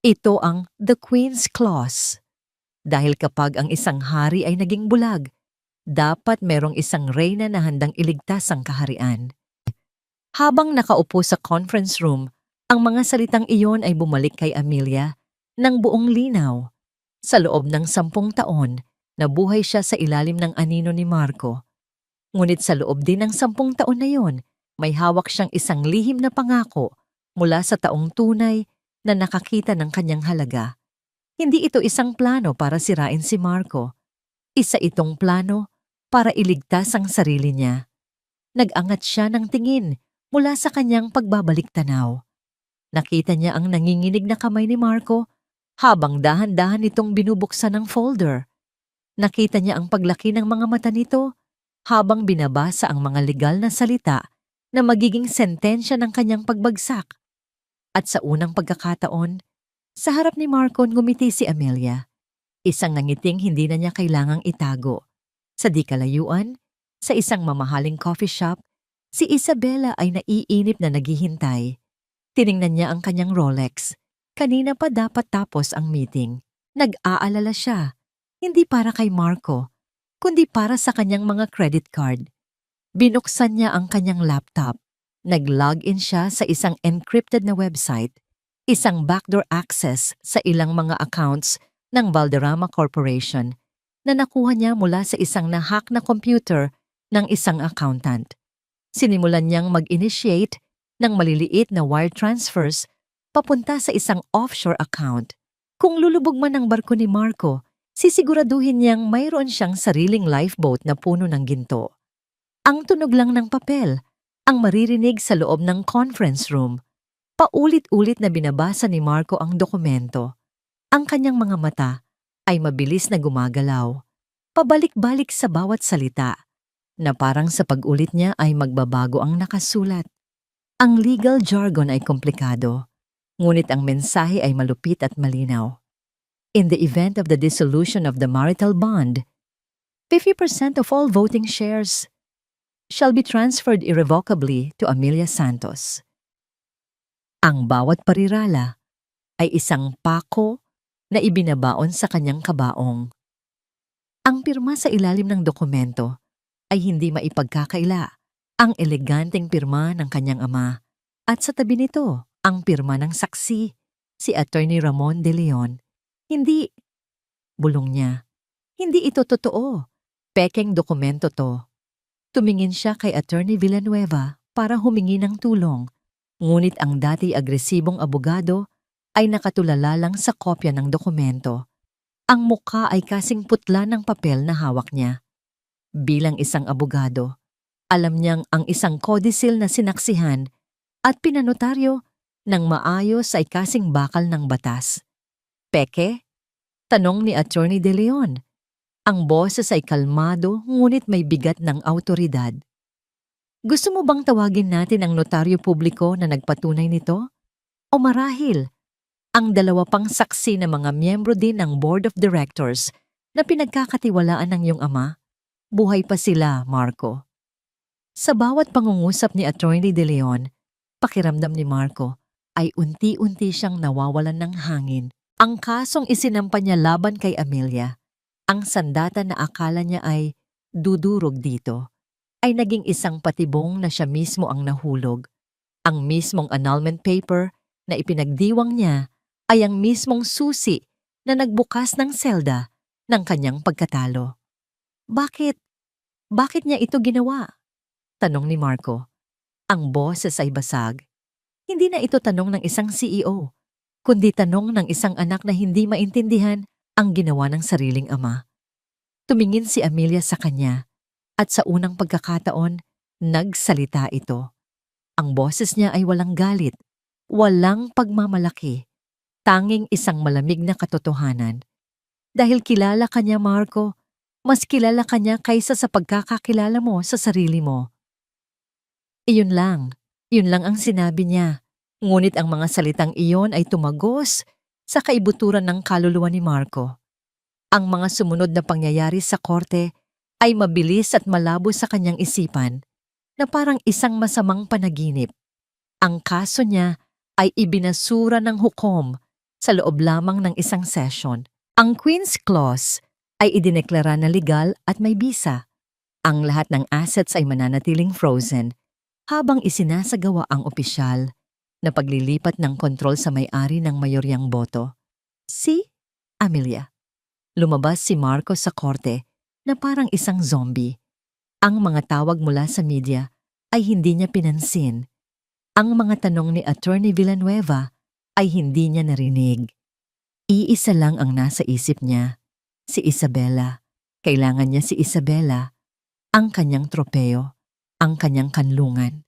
Ito ang The Queen's Clause. Dahil kapag ang isang hari ay naging bulag, dapat merong isang reyna na handang iligtas ang kaharian. Habang nakaupo sa conference room, ang mga salitang iyon ay bumalik kay Amelia ng buong linaw. Sa loob ng 10 taon, nabuhay siya sa ilalim ng anino ni Marco. Ngunit sa loob din ng 10 taon na yon, may hawak siyang isang lihim na pangako mula sa taong tunay na nakakita ng kanyang halaga. Hindi ito isang plano para sirain si Marco. Isa itong plano para iligtas ang sarili niya. Nag-angat siya ng tingin mula sa kanyang pagbabalik-tanaw. Nakita niya ang nanginginig na kamay ni Marco habang dahan-dahan itong binubuksan ng folder. Nakita niya ang paglaki ng mga mata nito habang binabasa ang mga legal na salita na magiging sentensya ng kanyang pagbagsak. At sa unang pagkakataon, sa harap ni Marco ngumiti si Amelia. Isang nangiting hindi na niya kailangang itago. Sa di kalayuan, sa isang mamahaling coffee shop, si Isabella ay naiinip na naghihintay. Tiningnan niya ang kanyang Rolex. Kanina pa dapat tapos ang meeting. Nag-aalala siya, hindi para kay Marco, kundi para sa kanyang mga credit card. Binuksan niya ang kanyang laptop. Nag-login siya sa isang encrypted na website, isang backdoor access sa ilang mga accounts ng Valderrama Corporation na nakuha niya mula sa isang na-hack na computer ng isang accountant. Sinimulan niyang mag-initiate ng maliliit na wire transfers papunta sa isang offshore account. Kung lulubog man ang barko ni Marco, sisiguraduhin niyang mayroon siyang sariling lifeboat na puno ng ginto. Ang tunog lang ng papel ang maririnig sa loob ng conference room. Paulit-ulit na binabasa ni Marco ang dokumento. Ang kanyang mga mata ay mabilis na gumagalaw, pabalik-balik sa bawat salita, na parang sa pag-ulit niya ay magbabago ang nakasulat. Ang legal jargon ay komplikado, ngunit ang mensahe ay malupit at malinaw. In the event of the dissolution of the marital bond, 50% of all voting shares shall be transferred irrevocably to Amelia Santos. Ang bawat parirala ay isang pako na ibinabaon sa kanyang kabaong. Ang pirma sa ilalim ng dokumento ay hindi maipagkakaila. Ang eleganteng pirma ng kanyang ama at sa tabi nito ang pirma ng saksi, si Attorney Ramon de Leon. Hindi, bulong niya, hindi ito totoo. Pekeng dokumento to. Tumingin siya kay Attorney Villanueva para humingi ng tulong, ngunit ang dati agresibong abogado ay nakatulala lang sa kopya ng dokumento. Ang mukha ay kasing putla ng papel na hawak niya. Bilang isang abogado, alam niyang ang isang codicil na sinaksihan at pinanotaryo ng maayos ay kasing bakal ng batas. Peke? Tanong ni Attorney De Leon. Ang boses ay kalmado ngunit may bigat ng awtoridad. Gusto mo bang tawagin natin ang notaryo publiko na nagpatunay nito? O marahil, ang 2 pang saksi na mga miyembro din ng Board of Directors na pinagkakatiwalaan ng iyong ama? Buhay pa sila, Marco. Sa bawat pangungusap ni Attorney De Leon, pakiramdam ni Marco ay unti-unti siyang nawawalan ng hangin. Ang kasong isinampa niya laban kay Amelia, ang sandata na akala niya ay dudurog dito, ay naging isang patibong na siya mismo ang nahulog. Ang mismong annulment paper na ipinagdiwang niya ay ang mismong susi na nagbukas ng selda ng kanyang pagkatalo. Bakit? Bakit niya ito ginawa? Tanong ni Marco. Ang boses ay basag. Hindi na ito tanong ng isang CEO, kundi tanong ng isang anak na hindi maintindihan ang ginawa ng sariling ama. Tumingin si Amelia sa kanya at sa unang pagkakataon, nagsalita ito. Ang boses niya ay walang galit, walang pagmamalaki, tanging isang malamig na katotohanan. Dahil kilala ka niya, Marco, mas kilala ka niya kaysa sa pagkakakilala mo sa sarili mo. Iyon lang ang sinabi niya. Ngunit ang mga salitang iyon ay tumagos sa kaibuturan ng kaluluwa ni Marco. Ang mga sumunod na pangyayari sa korte ay mabilis at malabo sa kanyang isipan na parang isang masamang panaginip. Ang kaso niya ay ibinasura ng hukom sa loob lamang ng isang session. Ang Queen's Clause ay idineklara na legal at may bisa. Ang lahat ng assets ay mananatiling frozen habang isinasagawa ang opisyal na paglilipat ng kontrol sa may-ari ng mayoryang boto. Si Amelia. Lumabas si Marco sa korte na parang isang zombie. Ang mga tawag mula sa media ay hindi niya pinansin. Ang mga tanong ni Attorney Villanueva ay hindi niya narinig. Iisa lang ang nasa isip niya, si Isabela. Kailangan niya si Isabela, ang kanyang tropeo, ang kanyang kanlungan,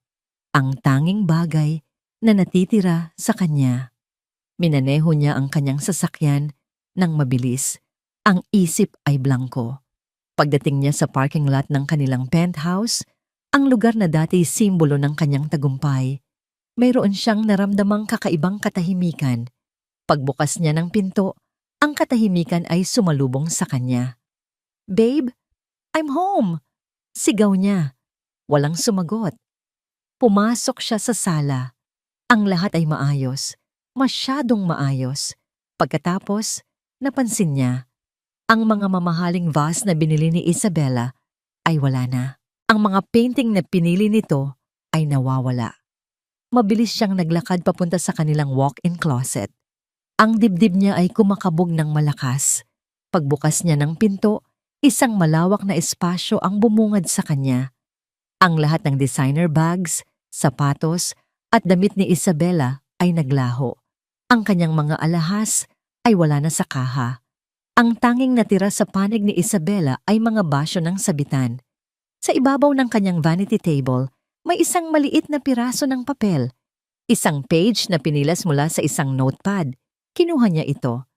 ang tanging bagay na natitira sa kanya. Minaneho niya ang kanyang sasakyan ng mabilis. Ang isip ay blanko. Pagdating niya sa parking lot ng kanilang penthouse, ang lugar na dati simbolo ng kanyang tagumpay, mayroon siyang naramdamang kakaibang katahimikan. Pagbukas niya ng pinto, ang katahimikan ay sumalubong sa kanya. "Babe, I'm home!" Sigaw niya. Walang sumagot. Pumasok siya sa sala. Ang lahat ay maayos. Masyadong maayos. Pagkatapos, napansin niya, ang mga mamahaling vase na binili ni Isabela ay wala na. Ang mga painting na pinili nito ay nawawala. Mabilis siyang naglakad papunta sa kanilang walk-in closet. Ang dibdib niya ay kumakabog ng malakas. Pagbukas niya ng pinto, isang malawak na espasyo ang bumungad sa kanya. Ang lahat ng designer bags, sapatos, at damit ni Isabela ay naglaho. Ang kanyang mga alahas ay wala na sa kaha. Ang tanging natira sa panig ni Isabela ay mga basyo ng sabitan. Sa ibabaw ng kanyang vanity table, may isang maliit na piraso ng papel. Isang page na pinilas mula sa isang notepad. Kinuha niya ito.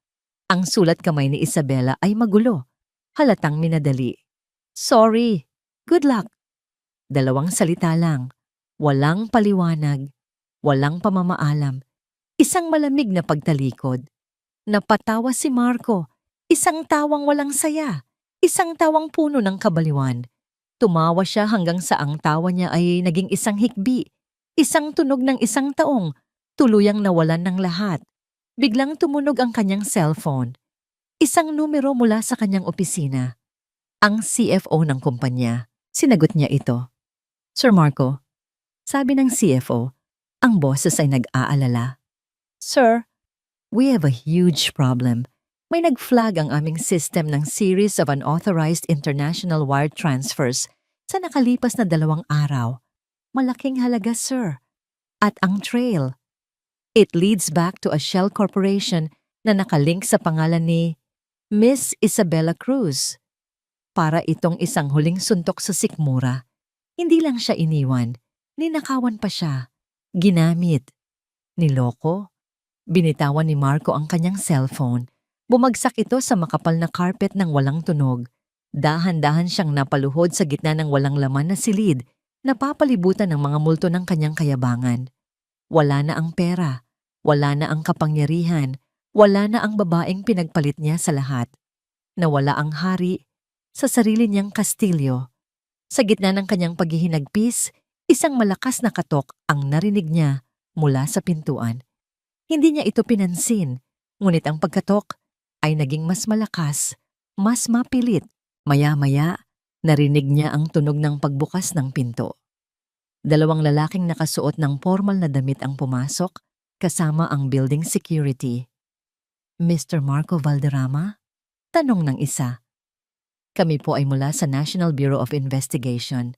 Ang sulat kamay ni Isabela ay magulo. Halatang minadali. "Sorry. Good luck." 2 salita lang. Walang paliwanag. Walang pamamaalam. Isang malamig na pagtalikod. Napatawa si Marco. Isang tawang walang saya. Isang tawang puno ng kabaliwan. Tumawa siya hanggang sa ang tawa niya ay naging isang hikbi. Isang tunog ng isang taong. Tuluyang nawalan ng lahat. Biglang tumunog ang kanyang cellphone. Isang numero mula sa kanyang opisina. Ang CFO ng kumpanya. Sinagot niya ito. "Sir Marco," sabi ng CFO, ang boses ay nag-aalala. "Sir, we have a huge problem. May nag-flag ang aming system ng series of unauthorized international wire transfers sa nakalipas na 2 araw. Malaking halaga, sir. At ang trail. It leads back to a shell corporation na nakalink sa pangalan ni Miss Isabela Cruz. Para itong isang huling suntok sa sikmura. Hindi lang siya iniwan, ninakawan pa siya. Ginamit. Niloko. Binitawan ni Marco ang kanyang cellphone. Bumagsak ito sa makapal na carpet ng walang tunog. Dahan-dahan siyang napaluhod sa gitna ng walang laman na silid, napapalibutan ng mga multo ng kanyang kayabangan. Wala na ang pera, wala na ang kapangyarihan, wala na ang babaeng pinagpalit niya sa lahat. Nawala ang hari sa sarili niyang kastilyo. Sa gitna ng kanyang paghihinagpis, isang malakas na katok ang narinig niya mula sa pintuan. Hindi niya ito pinansin, ngunit ang pagkatok ay naging mas malakas, mas mapilit. Maya-maya, narinig niya ang tunog ng pagbukas ng pinto. 2 lalaking nakasuot ng formal na damit ang pumasok, kasama ang building security. "Mr. Marco Valderrama?" Tanong ng isa. "Kami po ay mula sa National Bureau of Investigation.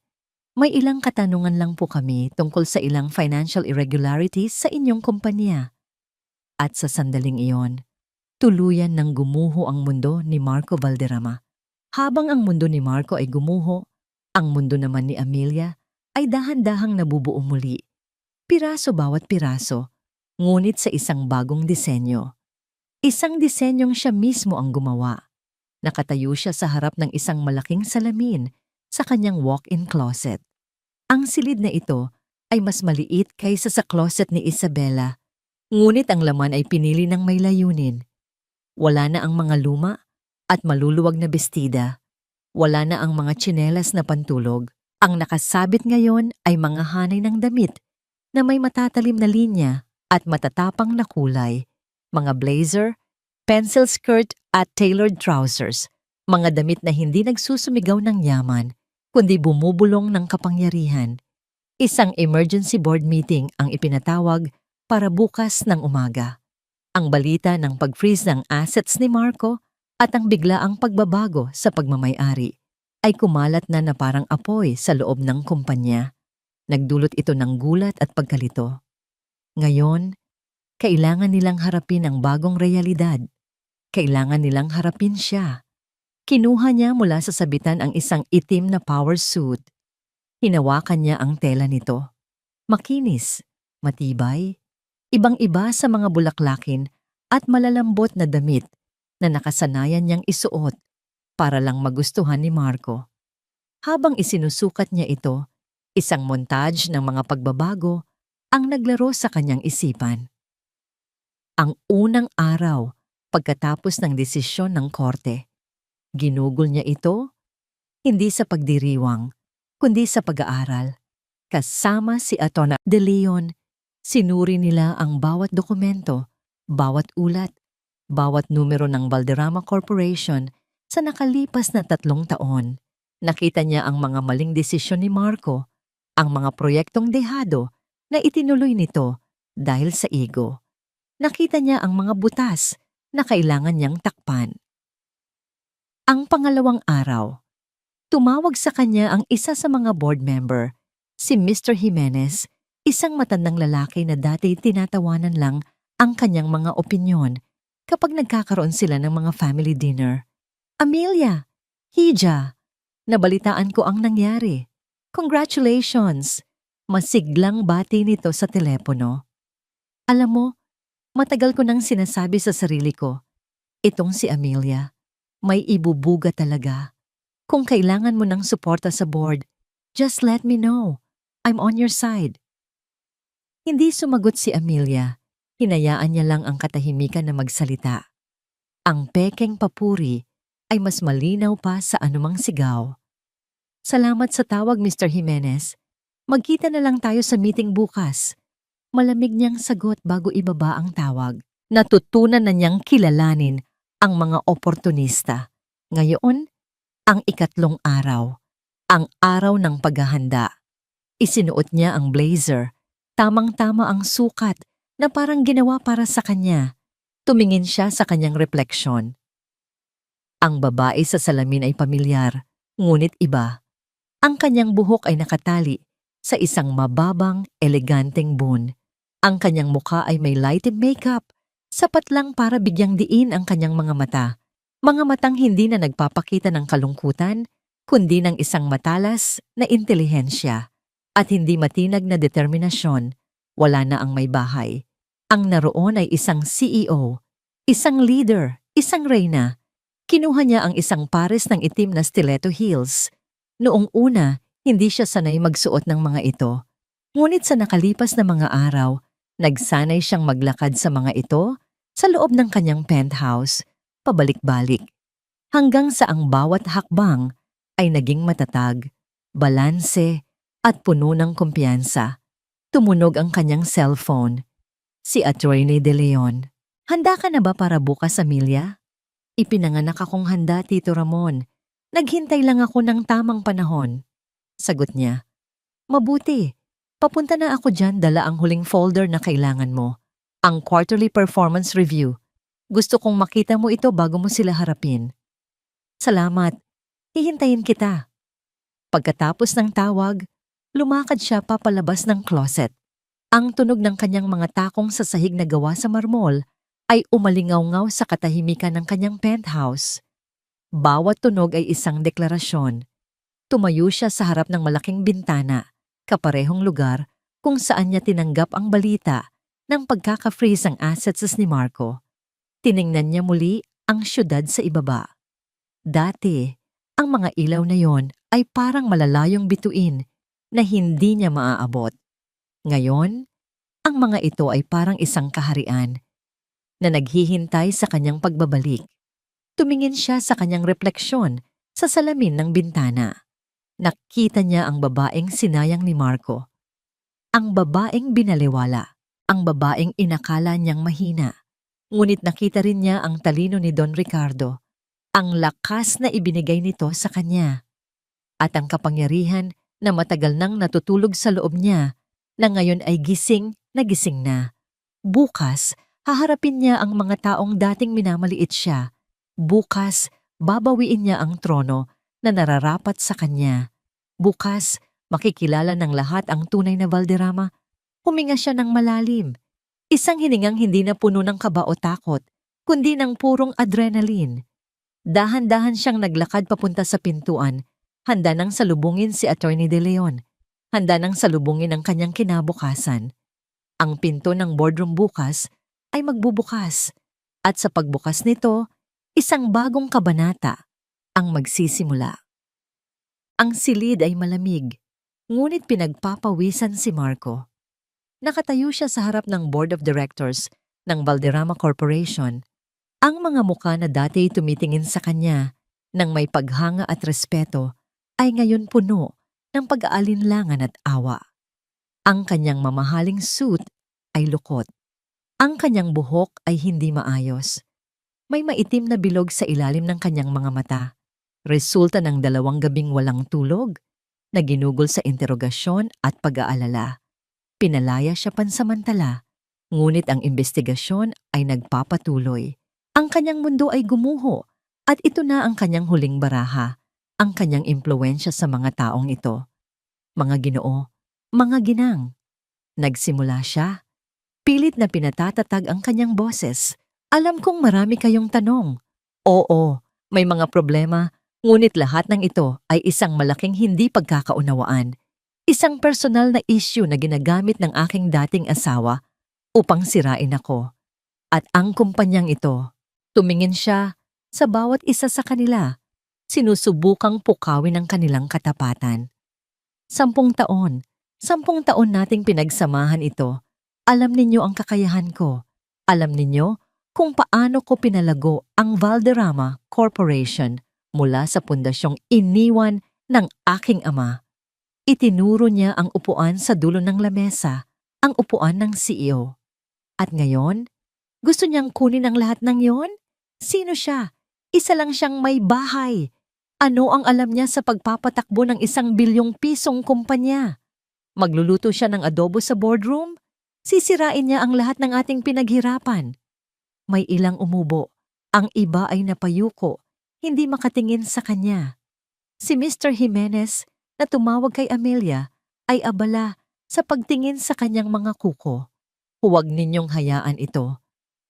May ilang katanungan lang po kami tungkol sa ilang financial irregularities sa inyong kumpanya." At sa sandaling iyon, tuluyan ng gumuho ang mundo ni Marco Valderrama. Habang ang mundo ni Marco ay gumuho, ang mundo naman ni Amelia ay dahan-dahang nabubuo muli. Piraso bawat piraso, ngunit sa isang bagong disenyo. Isang disenyong siya mismo ang gumawa. Nakatayo siya sa harap ng isang malaking salamin sa kanyang walk-in closet. Ang silid na ito ay mas maliit kaysa sa closet ni Isabela, ngunit ang laman ay pinili ng may layunin. Wala na ang mga luma, at maluluwag na bestida. Wala na ang mga tsinelas na pantulog. Ang nakasabit ngayon ay mga hanay ng damit na may matatalim na linya at matatapang na kulay. Mga blazer, pencil skirt at tailored trousers. Mga damit na hindi nagsusumigaw ng yaman, kundi bumubulong ng kapangyarihan. Isang emergency board meeting ang ipinatawag para bukas ng umaga. Ang balita ng pag-freeze ng assets ni Marco at ang biglaang pagbabago sa pagmamay-ari ay kumalat na parang apoy sa loob ng kumpanya. Nagdulot ito ng gulat at pagkalito. Ngayon, kailangan nilang harapin ang bagong realidad. Kailangan nilang harapin siya. Kinuha niya mula sa sabitan ang isang itim na power suit. Hinawakan niya ang tela nito. Makinis, matibay, ibang-iba sa mga bulaklakin at malalambot na damit na nakasanayan niyang isuot para lang magustuhan ni Marco. Habang isinusukat niya ito, isang montage ng mga pagbabago ang naglaro sa kanyang isipan. Ang unang araw pagkatapos ng desisyon ng korte. Ginugol niya ito, hindi sa pagdiriwang, kundi sa pag-aaral. Kasama si Atty. De Leon, sinuri nila ang bawat dokumento, bawat ulat, bawat numero ng Valderrama Corporation sa nakalipas na 3 taon. Nakita niya ang mga maling desisyon ni Marco, ang mga proyektong dehado na itinuloy nito dahil sa ego. Nakita niya ang mga butas na kailangan niyang takpan. Ang pangalawang araw, tumawag sa kanya ang isa sa mga board member, si Mr. Jimenez, isang matandang lalaki na dati tinatawanan lang ang kanyang mga opinyon kapag nagkakaroon sila ng mga family dinner. Amelia, Hija, nabalitaan ko ang nangyari. Congratulations! Masiglang bati nito sa telepono. Alam mo, matagal ko nang sinasabi sa sarili ko, itong si Amelia, may ibubuga talaga. Kung kailangan mo ng suporta sa board, just let me know. I'm on your side. Hindi sumagot si Amelia. Hinayaan niya lang ang katahimikan na magsalita. Ang pekeng papuri ay mas malinaw pa sa anumang sigaw. Salamat sa tawag, Mr. Jimenez. Magkita na lang tayo sa meeting bukas. Malamig niyang sagot bago ibaba ang tawag. Natutunan na niyang kilalanin ang mga oportunista. Ngayon, ang ikatlong araw. Ang araw ng paghahanda. Isinuot niya ang blazer. Tamang-tama ang sukat na parang ginawa para sa kanya. Tumingin siya sa kanyang refleksyon. Ang babae sa salamin ay pamilyar, ngunit iba. Ang kanyang buhok ay nakatali sa isang mababang, eleganteng bun. Ang kanyang mukha ay may lighted makeup, sapat lang para bigyang diin ang kanyang mga mata. Mga matang hindi na nagpapakita ng kalungkutan, kundi ng isang matalas na intelihensya at hindi matinag na determinasyon. Wala na ang may bahay. Ang naroon ay isang CEO, isang leader, isang reyna. Kinuha niya ang isang pares ng itim na stiletto heels. Noong una, hindi siya sanay magsuot ng mga ito. Ngunit sa nakalipas na mga araw, nagsanay siyang maglakad sa mga ito sa loob ng kanyang penthouse, pabalik-balik. Hanggang sa ang bawat hakbang ay naging matatag, balanse at puno ng kumpiyansa. Tumunog ang kanyang cellphone. Si Atty. De Leon. Handa ka na ba para bukas, Amelia? Ipinanganak akong handa, Tito Ramon. Naghintay lang ako ng tamang panahon. Sagot niya. Mabuti. Papunta na ako dyan, dala ang huling folder na kailangan mo. Ang quarterly performance review. Gusto kong makita mo ito bago mo sila harapin. Salamat. Hihintayin kita. Pagkatapos ng tawag, lumakad siya papalabas ng closet. Ang tunog ng kanyang mga takong sa sahig na gawa sa marmol ay umalingaw-ngaw sa katahimikan ng kanyang penthouse. Bawat tunog ay isang deklarasyon. Tumayo siya sa harap ng malaking bintana, kaparehong lugar kung saan niya tinanggap ang balita ng pagkaka-freeze ang assets ni Marco. Tiningnan niya muli ang syudad sa ibaba. Dati, ang mga ilaw na yon ay parang malalayong bituin na hindi niya maaabot. Ngayon, ang mga ito ay parang isang kaharian na naghihintay sa kanyang pagbabalik. Tumingin siya sa kanyang refleksyon sa salamin ng bintana. Nakita niya ang babaeng sinayang ni Marco. Ang babaeng binaliwala. Ang babaeng inakala niyang mahina. Ngunit nakita rin niya ang talino ni Don Ricardo. Ang lakas na ibinigay nito sa kanya. At ang kapangyarihan na matagal nang natutulog sa loob niya na ngayon ay gising na. Bukas, haharapin niya ang mga taong dating minamaliit siya. Bukas, babawiin niya ang trono na nararapat sa kanya. Bukas, makikilala ng lahat ang tunay na Valderrama. Huminga siya ng malalim. Isang hiningang hindi na puno ng kaba o takot, kundi ng purong adrenaline. Dahan-dahan siyang naglakad papunta sa pintuan, handa nang salubungin si Attorney De Leon. Handa nang salubungin ang kanyang kinabukasan. Ang pinto ng boardroom bukas ay magbubukas. At sa pagbukas nito, isang bagong kabanata ang magsisimula. Ang silid ay malamig, ngunit pinagpapawisan si Marco. Nakatayo siya sa harap ng Board of Directors ng Valderrama Corporation. Ang mga mukha na dati tumitingin sa kanya ng may paghanga at respeto ay ngayon puno ng pag-aalinlangan at awa. Ang kanyang mamahaling suit ay lukot. Ang kanyang buhok ay hindi maayos. May maitim na bilog sa ilalim ng kanyang mga mata. Resulta ng 2 gabing walang tulog na ginugol sa interogasyon at pag-aalala. Pinalaya siya pansamantala, ngunit ang investigasyon ay nagpapatuloy. Ang kanyang mundo ay gumuho at ito na ang kanyang huling baraha, ang kanyang impluwensya sa mga taong ito. Mga ginoo, mga ginang. Nagsimula siya. Pilit na pinatatatag ang kanyang boses. Alam kong marami kayong tanong. Oo, may mga problema. Ngunit lahat ng ito ay isang malaking hindi pagkakaunawaan. Isang personal na issue na ginagamit ng aking dating asawa upang sirain ako. At ang kumpanyang ito, tumingin siya sa bawat isa sa kanila, sinusubukang pukawin ang kanilang katapatan. 10 taon, 10 taon nating pinagsamahan ito. Alam ninyo ang kakayahan ko. Alam ninyo kung paano ko pinalago ang Valderrama Corporation mula sa pundasyong iniwan ng aking ama. Itinuro niya ang upuan sa dulo ng lamesa, ang upuan ng CEO. At ngayon, gusto niyang kunin ang lahat ng yon? Sino siya? Isa lang siyang may bahay. Ano ang alam niya sa pagpapatakbo ng 1 bilyong pisong kumpanya? Magluluto siya ng adobo sa boardroom? Sisirain niya ang lahat ng ating pinaghirapan. May ilang umubo, ang iba ay napayuko, hindi makatingin sa kanya. Si Mr. Jimenez na tumawag kay Amelia ay abala sa pagtingin sa kanyang mga kuko. Huwag ninyong hayaan ito.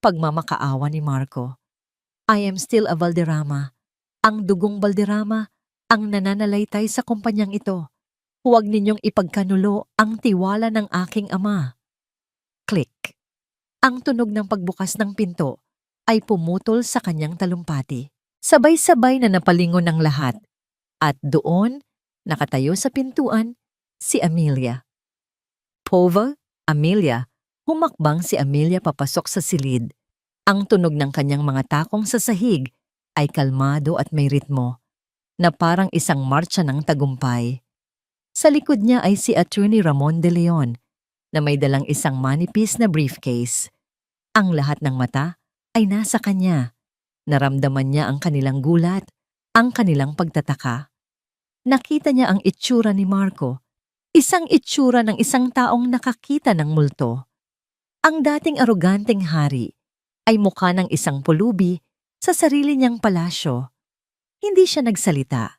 Pagmamakaawa ni Marco. I am still a Valderrama. Ang dugong Valderrama ang nananalaytay sa kumpanyang ito. Huwag ninyong ipagkanulo ang tiwala ng aking ama. Click. Ang tunog ng pagbukas ng pinto ay pumutol sa kanyang talumpati. Sabay-sabay na napalingon ng lahat. At doon, nakatayo sa pintuan, si Amelia. Pova, Amelia, humakbang si Amelia papasok sa silid. Ang tunog ng kanyang mga takong sa sahig ay kalmado at may ritmo, na parang isang marcha ng tagumpay. Sa likod niya ay si Attorney Ramon De Leon, na may dalang isang manipis na briefcase. Ang lahat ng mata ay nasa kanya. Naramdaman niya ang kanilang gulat, ang kanilang pagtataka. Nakita niya ang itsura ni Marco, isang itsura ng isang taong nakakita ng multo. Ang dating aroganteng hari ay mukha ng isang pulubi sa sarili niyang palasyo. Hindi siya nagsalita.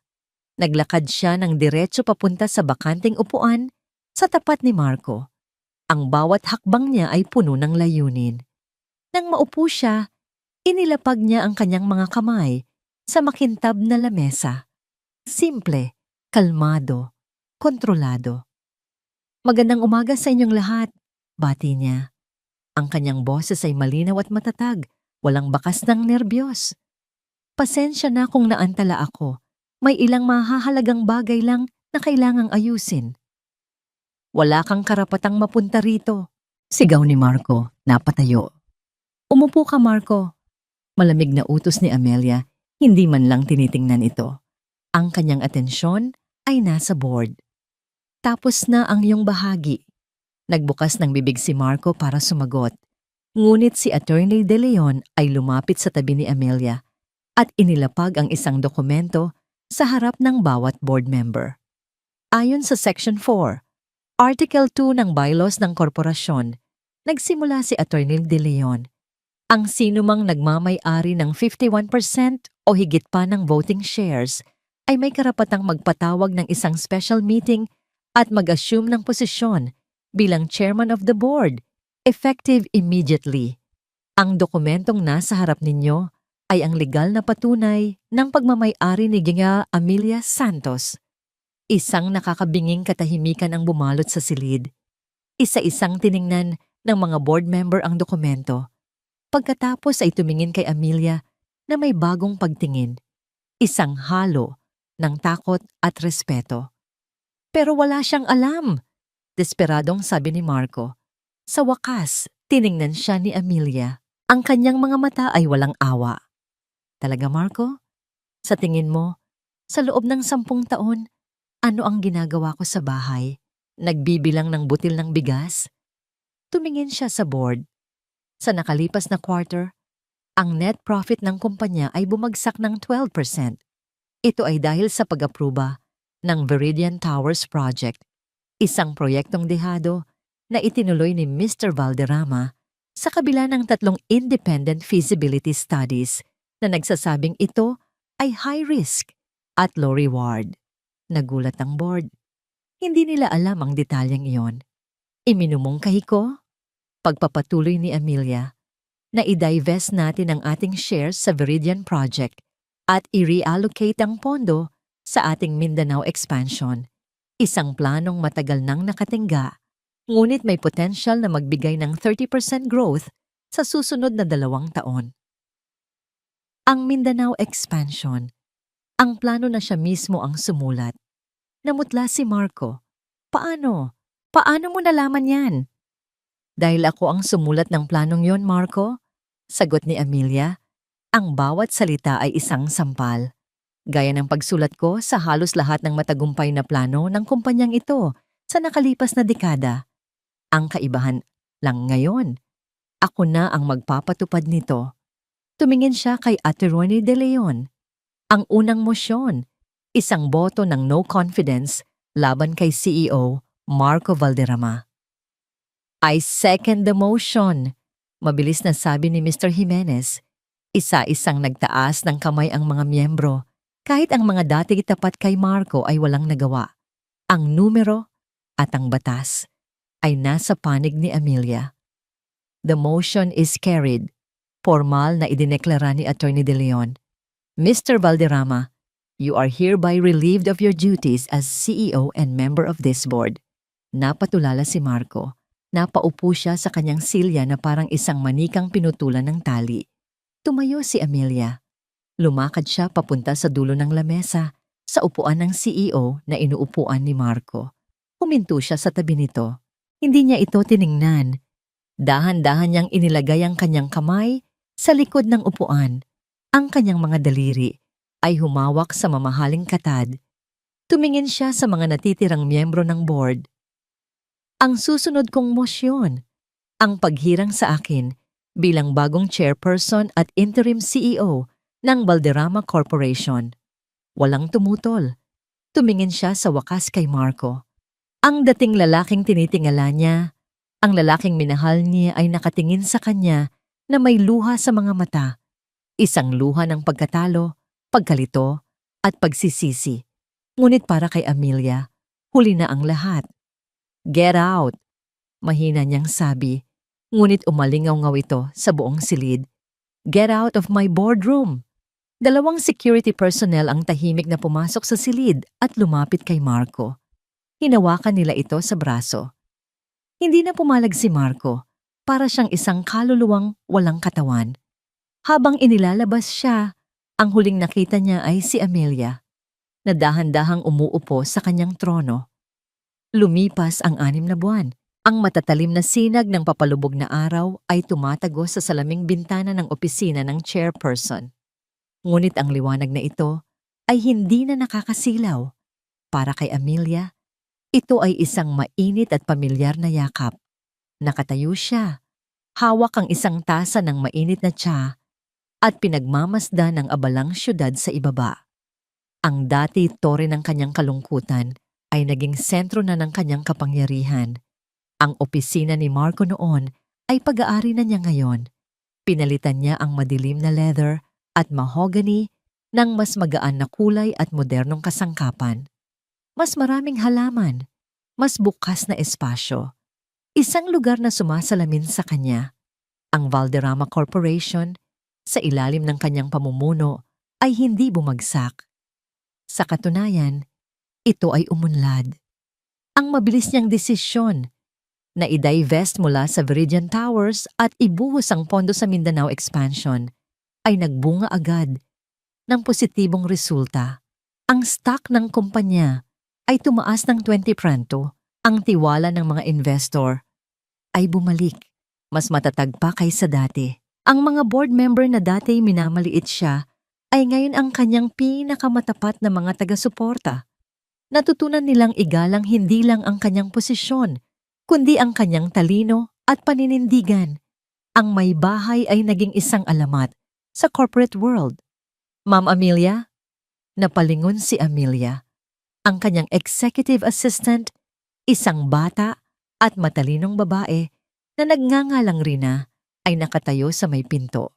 Naglakad siya ng diretso papunta sa bakanteng upuan sa tapat ni Marco. Ang bawat hakbang niya ay puno ng layunin. Nang maupo siya, inilapag niya ang kanyang mga kamay sa makintab na lamesa. Simple, kalmado, kontrolado. Magandang umaga sa inyong lahat, bati niya. Ang kanyang boses ay malinaw at matatag, walang bakas ng nerbiyos. Pasensya na kung naantala ako. May ilang mahahalagang bagay lang na kailangang ayusin. Wala kang karapatang mapunta rito, sigaw ni Marco, napatayo. Umupo ka, Marco. Malamig na utos ni Amelia, Hindi man lang tinitingnan ito. Ang kanyang atensyon ay nasa board. Tapos na ang iyong bahagi. Nagbukas ng bibig si Marco para sumagot. Ngunit si Attorney De Leon ay lumapit sa tabi ni Amelia at inilapag ang isang dokumento sa harap ng bawat board member. Ayon sa Section 4, Article 2 ng Bylaws ng Korporasyon, nagsimula si Attorney De Leon. Ang sinumang nagmamay-ari ng 51% o higit pa ng voting shares ay may karapatang magpatawag ng isang special meeting at mag-assume ng posisyon bilang chairman of the board, effective immediately. Ang dokumentong nasa harap ninyo ay ang legal na patunay ng pagmamay-ari ni Ginga Amelia Santos. Isang nakakabinging katahimikan ang bumalot sa silid. Isa-isang tiningnan ng mga board member ang dokumento. Pagkatapos ay tumingin kay Amelia na may bagong pagtingin. Isang halo ng takot at respeto. Pero wala siyang alam. Desperadong sabi ni Marco. Sa wakas, tiningnan siya ni Amelia. Ang kanyang mga mata ay walang awa. Talaga, Marco? Sa tingin mo, sa loob ng 10 taon, ano ang ginagawa ko sa bahay? Nagbibilang ng butil ng bigas? Tumingin siya sa board. Sa nakalipas na quarter, ang net profit ng kumpanya ay bumagsak ng 12%. Ito ay dahil sa pag-apruba ng Viridian Towers Project, isang proyektong dehado na itinuloy ni Mr. Valderrama sa kabila ng 3 independent feasibility studies na nagsasabing ito ay high risk at low reward. Nagulat ang board. Hindi nila alam ang detalyeng iyon. Iminumungkahi ko, pagpapatuloy ni Amelia, na i-divest natin ang ating shares sa Viridian Project at i-reallocate ang pondo sa ating Mindanao expansion. Isang planong matagal nang nakatingga, ngunit may potential na magbigay ng 30% growth sa susunod na 2 taon. Ang Mindanao expansion, ang plano na siya mismo ang sumulat. Namutla si Marco. Paano? Paano mo nalaman yan? Dahil ako ang sumulat ng planong yon, Marco. Sagot ni Amelia. Ang bawat salita ay isang sampal. Gaya ng pagsulat ko sa halos lahat ng matagumpay na plano ng kumpanyang ito sa nakalipas na dekada. Ang kaibahan lang ngayon, ako na ang magpapatupad nito. Tumingin siya kay Attorney De Leon. Ang unang mosyon, isang boto ng no confidence laban kay CEO Marco Valderrama. I second the motion, mabilis na sabi ni Mr. Jimenez. Isa-isang nagtaas ng kamay ang mga miyembro. Kahit ang mga dati tapat kay Marco ay walang nagawa. Ang numero at ang batas ay nasa panig ni Amelia. The motion is carried. Formal na idineklara ni Attorney De Leon. Mr. Valderrama, you are hereby relieved of your duties as CEO and member of this board. Napatulala si Marco. Napaupo siya sa kanyang silya na parang isang manikang pinutulan ng tali. Tumayo si Amelia. Lumakad siya papunta sa dulo ng lamesa, sa upuan ng CEO na inuupuan ni Marco. Huminto siya sa tabi nito. Hindi niya ito tiningnan. Dahan-dahan niyang inilagay ang kanyang kamay sa likod ng upuan. Ang kanyang mga daliri ay humawak sa mamahaling katad. Tumingin siya sa mga natitirang miyembro ng board. Ang susunod kong mosyon, ang paghirang sa akin bilang bagong chairperson at interim CEO ng Valderrama Corporation. Walang tumutol. Tumingin siya sa wakas kay Marco. Ang dating lalaking tinitingala niya, ang lalaking minahal niya ay nakatingin sa kanya na may luha sa mga mata. Isang luha ng pagkatalo, pagkalito, at pagsisisi. Ngunit para kay Amelia, huli na ang lahat. Get out! Mahina niyang sabi, ngunit umalingaw-ngaw ito sa buong silid. Get out of my boardroom! 2 security personnel ang tahimik na pumasok sa silid at lumapit kay Marco. Hinawakan nila ito sa braso. Hindi na pumalag si Marco, para siyang isang kaluluwang walang katawan. Habang inilalabas siya, ang huling nakita niya ay si Amelia, na dahan-dahang umuupo sa kanyang trono. Lumipas ang 6 na buwan. Ang matatalim na sinag ng papalubog na araw ay tumatago sa salaming bintana ng opisina ng chairperson. Ngunit ang liwanag na ito ay hindi na nakakasilaw. Para kay Amelia, ito ay isang mainit at pamilyar na yakap. Nakatayo siya, hawak ang isang tasa ng mainit na tsa at pinagmamasdan ng abalang syudad sa ibaba. Ang dati tore ng kanyang kalungkutan ay naging sentro na ng kanyang kapangyarihan. Ang opisina ni Marco noon ay pag-aari na niya ngayon. Pinalitan niya ang madilim na leather at mahogany ng mas magaan na kulay at modernong kasangkapan. Mas maraming halaman, mas bukas na espasyo. Isang lugar na sumasalamin sa kanya. Ang Valderrama Corporation, sa ilalim ng kanyang pamumuno, ay hindi bumagsak. Sa katunayan, ito ay umunlad. Ang mabilis niyang desisyon na i-divest mula sa Viridian Towers at ibuhos ang pondo sa Mindanao expansion ay nagbunga agad ng positibong resulta. Ang stock ng kumpanya ay tumaas ng 20%. Ang tiwala ng mga investor ay bumalik, mas matatag pa kaysa dati. Ang mga board member na dati minamaliit siya ay ngayon ang kanyang pinakamatapat na mga taga-suporta. Natutunan nilang igalang hindi lang ang kanyang posisyon, kundi ang kanyang talino at paninindigan. Ang may bahay ay naging isang alamat sa corporate world. Ma'am Amelia? Napalingon si Amelia. Ang kanyang executive assistant, isang bata at matalinong babae na nagngangalang Rina, ay nakatayo sa may pinto.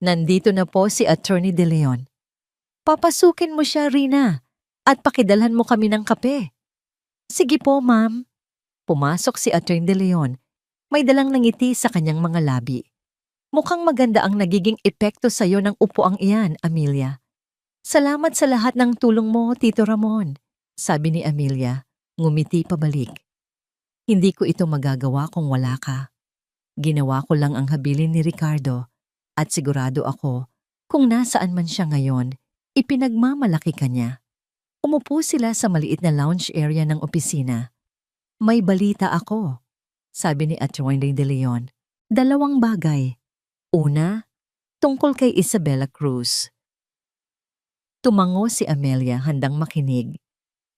Nandito na po si Attorney De Leon. Papasukin mo siya, Rina, at pakidalhan mo kami ng kape. Sige po, ma'am. Pumasok si Attorney De Leon. May dalang ngiti sa kanyang mga labi. Mukhang maganda ang nagiging epekto sa iyo ng upuang iyan, Amelia. Salamat sa lahat ng tulong mo, Tito Ramon, sabi ni Amelia, ngumiti pabalik. Hindi ko ito magagawa kung wala ka. Ginawa ko lang ang habilin ni Ricardo at sigurado ako kung nasaan man siya ngayon, ipinagmamalaki ka niya. Umupo sila sa maliit na lounge area ng opisina. May balita ako, sabi ni Attorney De Leon. 2 bagay. Una, tungkol kay Isabella Cruz. Tumango si Amelia handang makinig.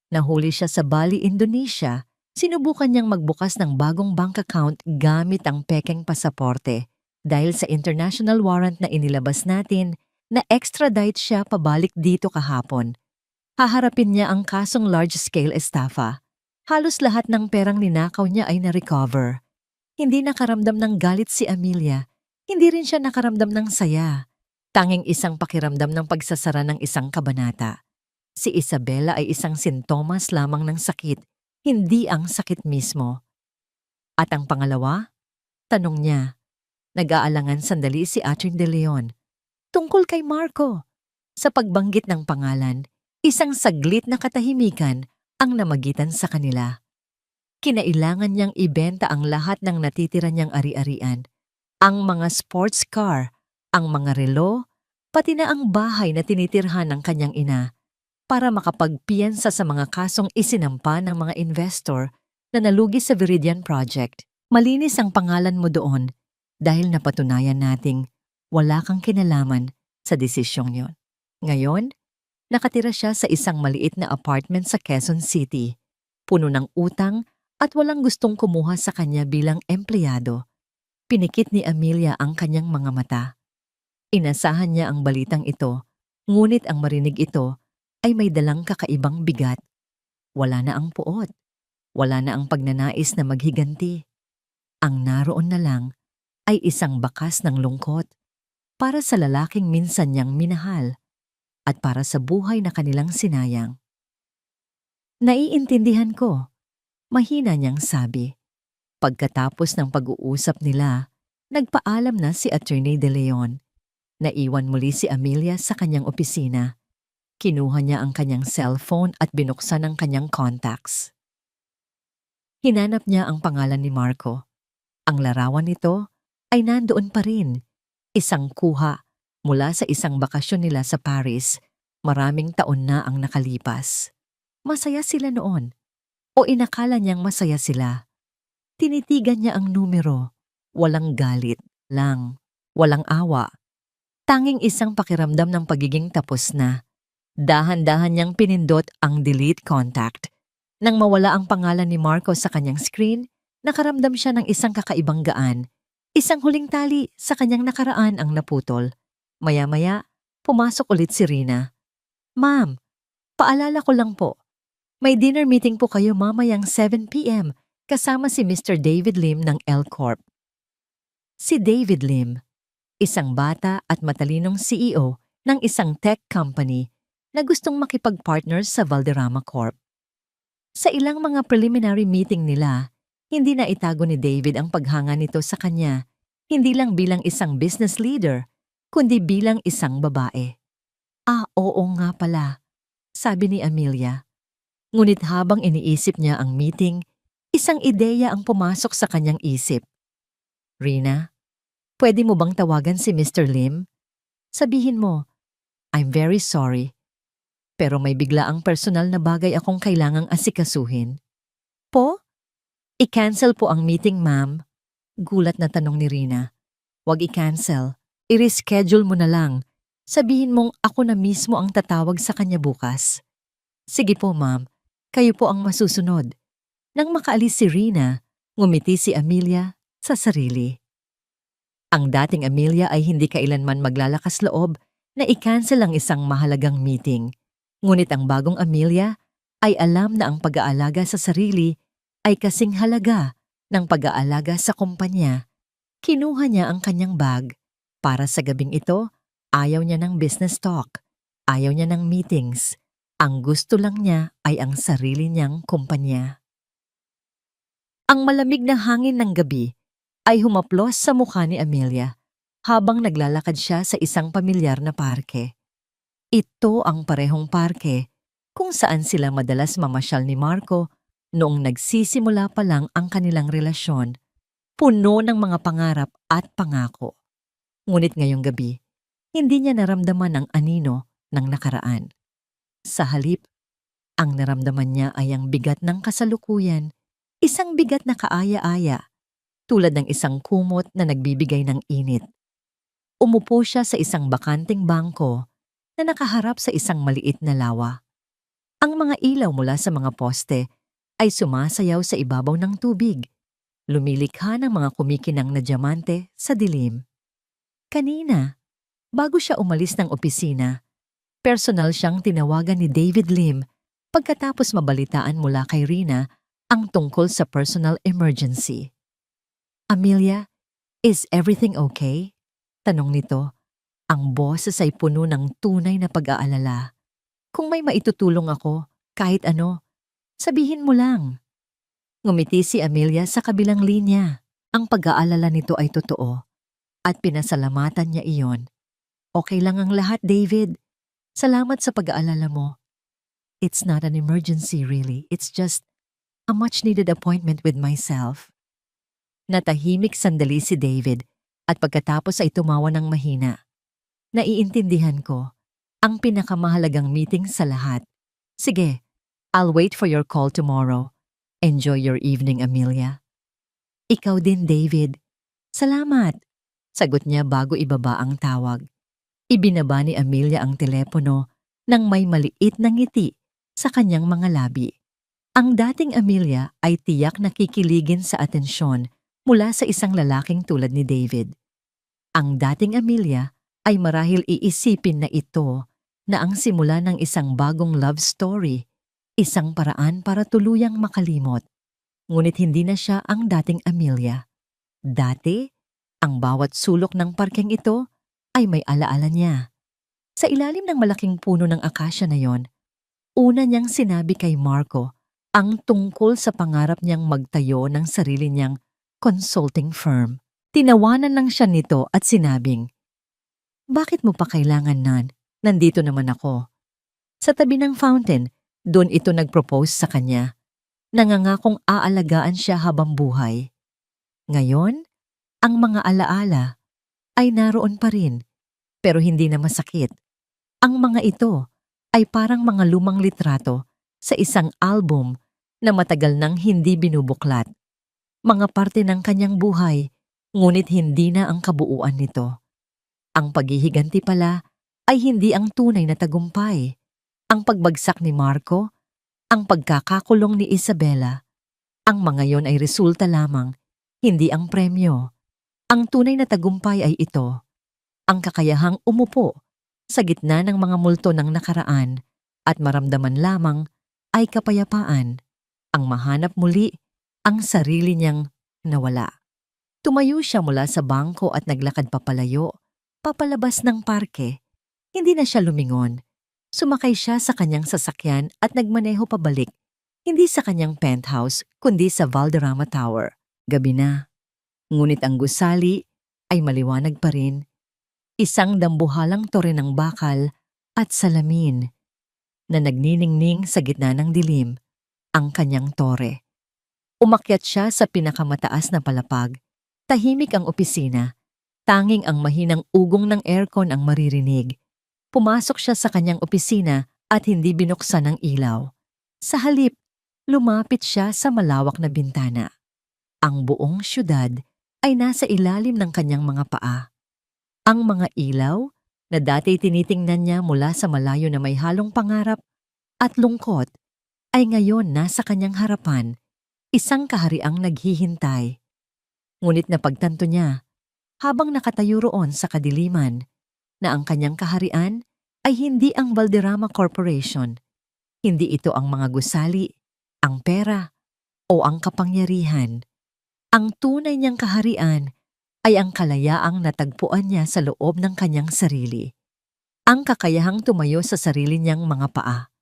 Nahuli siya sa Bali, Indonesia. Sinubukan niyang magbukas ng bagong bank account gamit ang pekeng pasaporte dahil sa international warrant na inilabas natin na extradite siya pabalik dito kahapon. Haharapin niya ang kasong large-scale estafa. Halos lahat ng perang ninakaw niya ay na-recover. Hindi nakaramdam ng galit si Amelia. Hindi rin siya nakaramdam ng saya. Tanging isang pakiramdam ng pagsasara ng isang kabanata. Si Isabella ay isang sintomas lamang ng sakit, hindi ang sakit mismo. At ang pangalawa? Tanong niya. Nag-aalangan sandali si Attorney De Leon. Tungkol kay Marco. Sa pagbanggit ng pangalan, isang saglit na katahimikan ang namagitan sa kanila. Kinailangan niyang ibenta ang lahat ng natitira niyang ari-arian. Ang mga sports car, ang mga relo, pati na ang bahay na tinitirhan ng kanyang ina para makapagpiyansa sa mga kasong isinampa ng mga investor na nalugi sa Viridian Project. Malinis ang pangalan mo doon dahil napatunayan nating wala kang kinalaman sa desisyong yon. Ngayon, nakatira siya sa isang maliit na apartment sa Quezon City, puno ng utang at walang gustong kumuha sa kanya bilang empleyado. Pinikit ni Amelia ang kanyang mga mata. Inasahan niya ang balitang ito, ngunit ang marinig ito ay may dalang kakaibang bigat. Wala na ang puot. Wala na ang pagnanais na maghiganti. Ang naroon na lang ay isang bakas ng lungkot para sa lalaking minsan niyang minahal at para sa buhay na kanilang sinayang. Naiintindihan ko, mahina niyang sabi. Pagkatapos ng pag-uusap nila, nagpaalam na si Attorney De Leon. Naiwan muli si Amelia sa kanyang opisina. Kinuha niya ang kanyang cellphone at binuksan ang kanyang contacts. Hinanap niya ang pangalan ni Marco. Ang larawan nito ay nandoon pa rin. Isang kuha mula sa isang bakasyon nila sa Paris. Maraming taon na ang nakalipas. Masaya sila noon. O inakala niyang masaya sila. Tinitigan niya ang numero. Walang galit lang. Walang awa. Tanging isang pakiramdam ng pagiging tapos na. Dahan-dahan niyang pinindot ang delete contact. Nang mawala ang pangalan ni Marco sa kanyang screen, nakaramdam siya ng isang kakaibang gaan. Isang huling tali sa kanyang nakaraan ang naputol. Maya-maya, pumasok ulit si Rina. "Ma'am, paalala ko lang po. May dinner meeting po kayo mamayang 7 p.m. kasama si Mr. David Lim ng L Corp." Si David Lim, isang bata at matalinong CEO ng isang tech company na gustong makipag-partner sa Valderrama Corp. Sa ilang mga preliminary meeting nila, hindi na itago ni David ang paghanga nito sa kanya, hindi lang bilang isang business leader, kundi bilang isang babae. "Ah, oo nga pala," sabi ni Amelia. Ngunit habang iniisip niya ang meeting, isang ideya ang pumasok sa kanyang isip. "Rina, pwede mo bang tawagan si Mr. Lim? Sabihin mo, I'm very sorry, pero may biglaang personal na bagay akong kailangang asikasuhin." "Po? I-cancel po ang meeting, ma'am." Gulat na tanong ni Rina. "Wag i-cancel. I-reschedule mo na lang. Sabihin mong ako na mismo ang tatawag sa kanya bukas." "Sige po, ma'am. Kayo po ang masusunod." Nang makaalis si Rina, ngumiti si Amelia sa sarili. Ang dating Amelia ay hindi kailanman maglalakas loob na i-cancel ang isang mahalagang meeting. Ngunit ang bagong Amelia ay alam na ang pag-aalaga sa sarili ay kasing halaga ng pag-aalaga sa kumpanya. Kinuha niya ang kanyang bag. Para sa gabing ito, ayaw niya ng business talk. Ayaw niya ng meetings. Ang gusto lang niya ay ang sarili niyang kumpanya. Ang malamig na hangin ng gabi ay humaplos sa mukha ni Amelia habang naglalakad siya sa isang pamilyar na parke. Ito ang parehong parke kung saan sila madalas mamasyal ni Marco noong nagsisimula pa lang ang kanilang relasyon, puno ng mga pangarap at pangako. Ngunit ngayong gabi, hindi niya naramdaman ang anino ng nakaraan. Sa halip, ang naramdaman niya ay ang bigat ng kasalukuyan, isang bigat na kaaya-aya, tulad ng isang kumot na nagbibigay ng init. Umupo siya sa isang bakanting bangko na nakaharap sa isang maliit na lawa. Ang mga ilaw mula sa mga poste ay sumasayaw sa ibabaw ng tubig, lumilikha ng mga kumikinang na diamante sa dilim. Kanina, bago siya umalis ng opisina, personal siyang tinawagan ni David Lim pagkatapos mabalitaan mula kay Rina ang tungkol sa personal emergency. "Amelia, is everything okay?" Tanong nito. Ang boses ay puno ng tunay na pag-aalala. "Kung may maitutulong ako, kahit ano, sabihin mo lang." Ngumiti si Amelia sa kabilang linya. Ang pag-aalala nito ay totoo at pinasalamatan niya iyon. "Okay lang ang lahat, David. Salamat sa pag-aalala mo. It's not an emergency really. It's just a much-needed appointment with myself." Natahimik sandali si David at pagkatapos ay tumawa ng mahina. "Naiintindihan ko. Ang pinakamahalagang meeting sa lahat. Sige, I'll wait for your call tomorrow. Enjoy your evening, Amelia." "Ikaw din, David. Salamat." Sagot niya bago ibaba ang tawag. Ibinaba ni Amelia ang telepono nang may maliit na ngiti sa kanyang mga labi. Ang dating Amelia ay tiyak na kikiligin sa atensyon mula sa isang lalaking tulad ni David. Ang dating Amelia ay marahil iisipin na ito na ang simula ng isang bagong love story, isang paraan para tuluyang makalimot. Ngunit hindi na siya ang dating Amelia. Dati, ang bawat sulok ng parkeng ito ay may alaala niya. Sa ilalim ng malaking puno ng akasya na yon, una niyang sinabi kay Marco ang tungkol sa pangarap niyang magtayo ng sarili niyang consulting firm. Tinawanan lang siya nito at sinabing, "Bakit mo pa kailangan, Nan? Nandito naman ako." Sa tabi ng fountain, doon ito nag-propose sa kanya. Nangangakong aalagaan siya habang buhay. Ngayon, ang mga alaala ay naroon pa rin, pero hindi na masakit. Ang mga ito ay parang mga lumang litrato sa isang album na matagal nang hindi binubuklat. Mga parte ng kanyang buhay, ngunit hindi na ang kabuuan nito. Ang paghihiganti pala ay hindi ang tunay na tagumpay. Ang pagbagsak ni Marco, ang pagkakakulong ni Isabela, ang mga yon ay resulta lamang, hindi ang premyo. Ang tunay na tagumpay ay ito, ang kakayahang umupo sa gitna ng mga multo ng nakaraan at maramdaman lamang ay kapayapaan, ang mahanap muli ang sarili niyang nawala. Tumayo siya mula sa bangko at naglakad papalayo, papalabas ng parke. Hindi na siya lumingon. Sumakay siya sa kanyang sasakyan at nagmaneho pabalik, hindi sa kanyang penthouse kundi sa Valderrama Tower. Gabi na. Ngunit ang gusali ay maliwanag pa rin. Isang dambuhalang tore ng bakal at salamin na nagniningning sa gitna ng dilim, ang kanyang tore. Umakyat siya sa pinakamataas na palapag. Tahimik ang opisina. Tanging ang mahinang ugong ng aircon ang maririnig. Pumasok siya sa kanyang opisina at hindi binuksan ang ilaw. Sa halip, lumapit siya sa malawak na bintana. Ang buong syudad ay nasa ilalim ng kanyang mga paa. Ang mga ilaw na dati tinitingnan niya mula sa malayo na may halong pangarap at lungkot ay ngayon nasa kanyang harapan, isang kahariang naghihintay. Ngunit napagtanto niya, habang nakatayo roon sa kadiliman, na ang kanyang kaharian ay hindi ang Valderrama Corporation. Hindi ito ang mga gusali, ang pera, o ang kapangyarihan. Ang tunay niyang kaharian ay ang kalayaang natagpuan niya sa loob ng kanyang sarili. Ang kakayahang tumayo sa sarili niyang mga paa.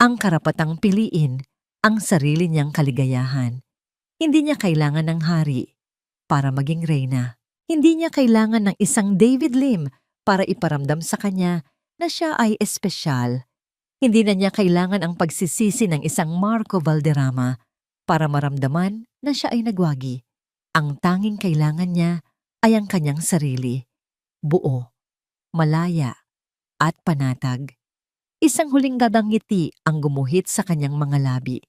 Ang karapatang piliin ang sarili niyang kaligayahan. Hindi niya kailangan ng hari para maging reyna. Hindi niya kailangan ng isang David Lim para iparamdam sa kanya na siya ay espesyal. Hindi na niya kailangan ang pagsisisi ng isang Marco Valderrama para maramdaman na siya ay nagwagi. Ang tanging kailangan niya ay ang kanyang sarili, buo, malaya, at panatag. Isang huling gadang ngiti ang gumuhit sa kanyang mga labi.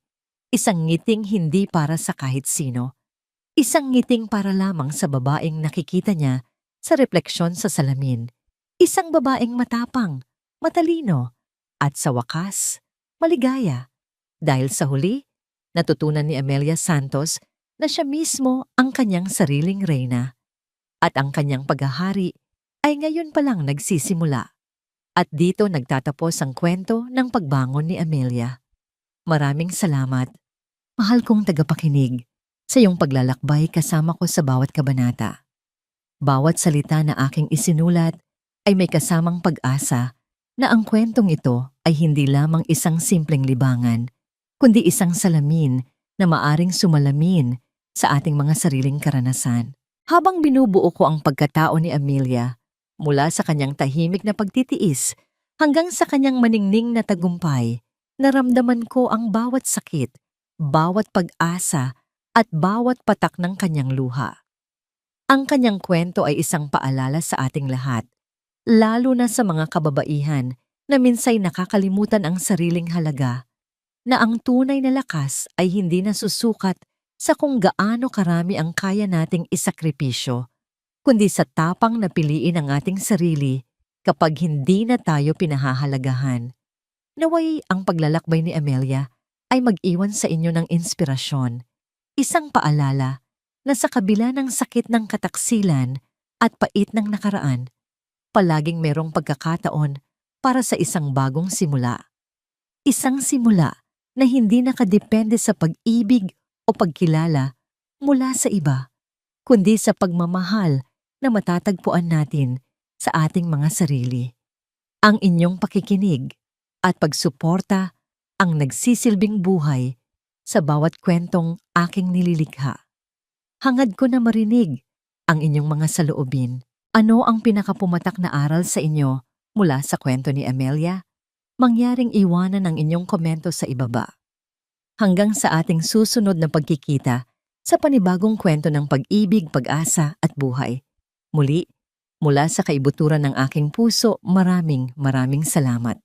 Isang ngiting hindi para sa kahit sino. Isang ngiting para lamang sa babaeng nakikita niya sa refleksyon sa salamin. Isang babaeng matapang, matalino, at sa wakas, maligaya. Dahil sa huli, natutunan ni Amelia Santos na siya mismo ang kanyang sariling reyna. At ang kanyang paghahari ay ngayon pa lang nagsisimula. At dito nagtatapos ang kwento ng pagbangon ni Amelia. Maraming salamat, mahal kong tagapakinig, sa iyong paglalakbay kasama ko sa bawat kabanata. Bawat salita na aking isinulat ay may kasamang pag-asa na ang kwentong ito ay hindi lamang isang simpleng libangan, kundi isang salamin na maaring sumalamin sa ating mga sariling karanasan. Habang binubuo ko ang pagkatao ni Amelia, mula sa kanyang tahimik na pagtitiis hanggang sa kanyang maningning na tagumpay, naramdaman ko ang bawat sakit, bawat pag-asa at bawat patak ng kanyang luha. Ang kanyang kwento ay isang paalala sa ating lahat, lalo na sa mga kababaihan na minsay nakakalimutan ang sariling halaga, na ang tunay na lakas ay hindi nasusukat sa kung gaano karami ang kaya nating isakripisyo, kundi sa tapang na piliin ang ating sarili kapag hindi na tayo pinahahalagahan. Naway ang paglalakbay ni Amelia ay mag-iwan sa inyo ng inspirasyon, isang paalala na sa kabila ng sakit ng kataksilan at pait ng nakaraan, palaging merong pagkakataon para sa isang bagong simula. Isang simula na hindi nakadepende sa pag-ibig o pagkilala mula sa iba, kundi sa pagmamahal na matatagpuan natin sa ating mga sarili. Ang inyong pakikinig at pagsuporta ang nagsisilbing buhay sa bawat kwentong aking nililikha. Hangad ko na marinig ang inyong mga saloobin. Ano ang pinakapumatak na aral sa inyo mula sa kwento ni Amelia? Mangyaring iwanan ang inyong komento sa ibaba. Hanggang sa ating susunod na pagkikita sa panibagong kwento ng pag-ibig, pag-asa at buhay. Muli, mula sa kaibuturan ng aking puso, maraming salamat.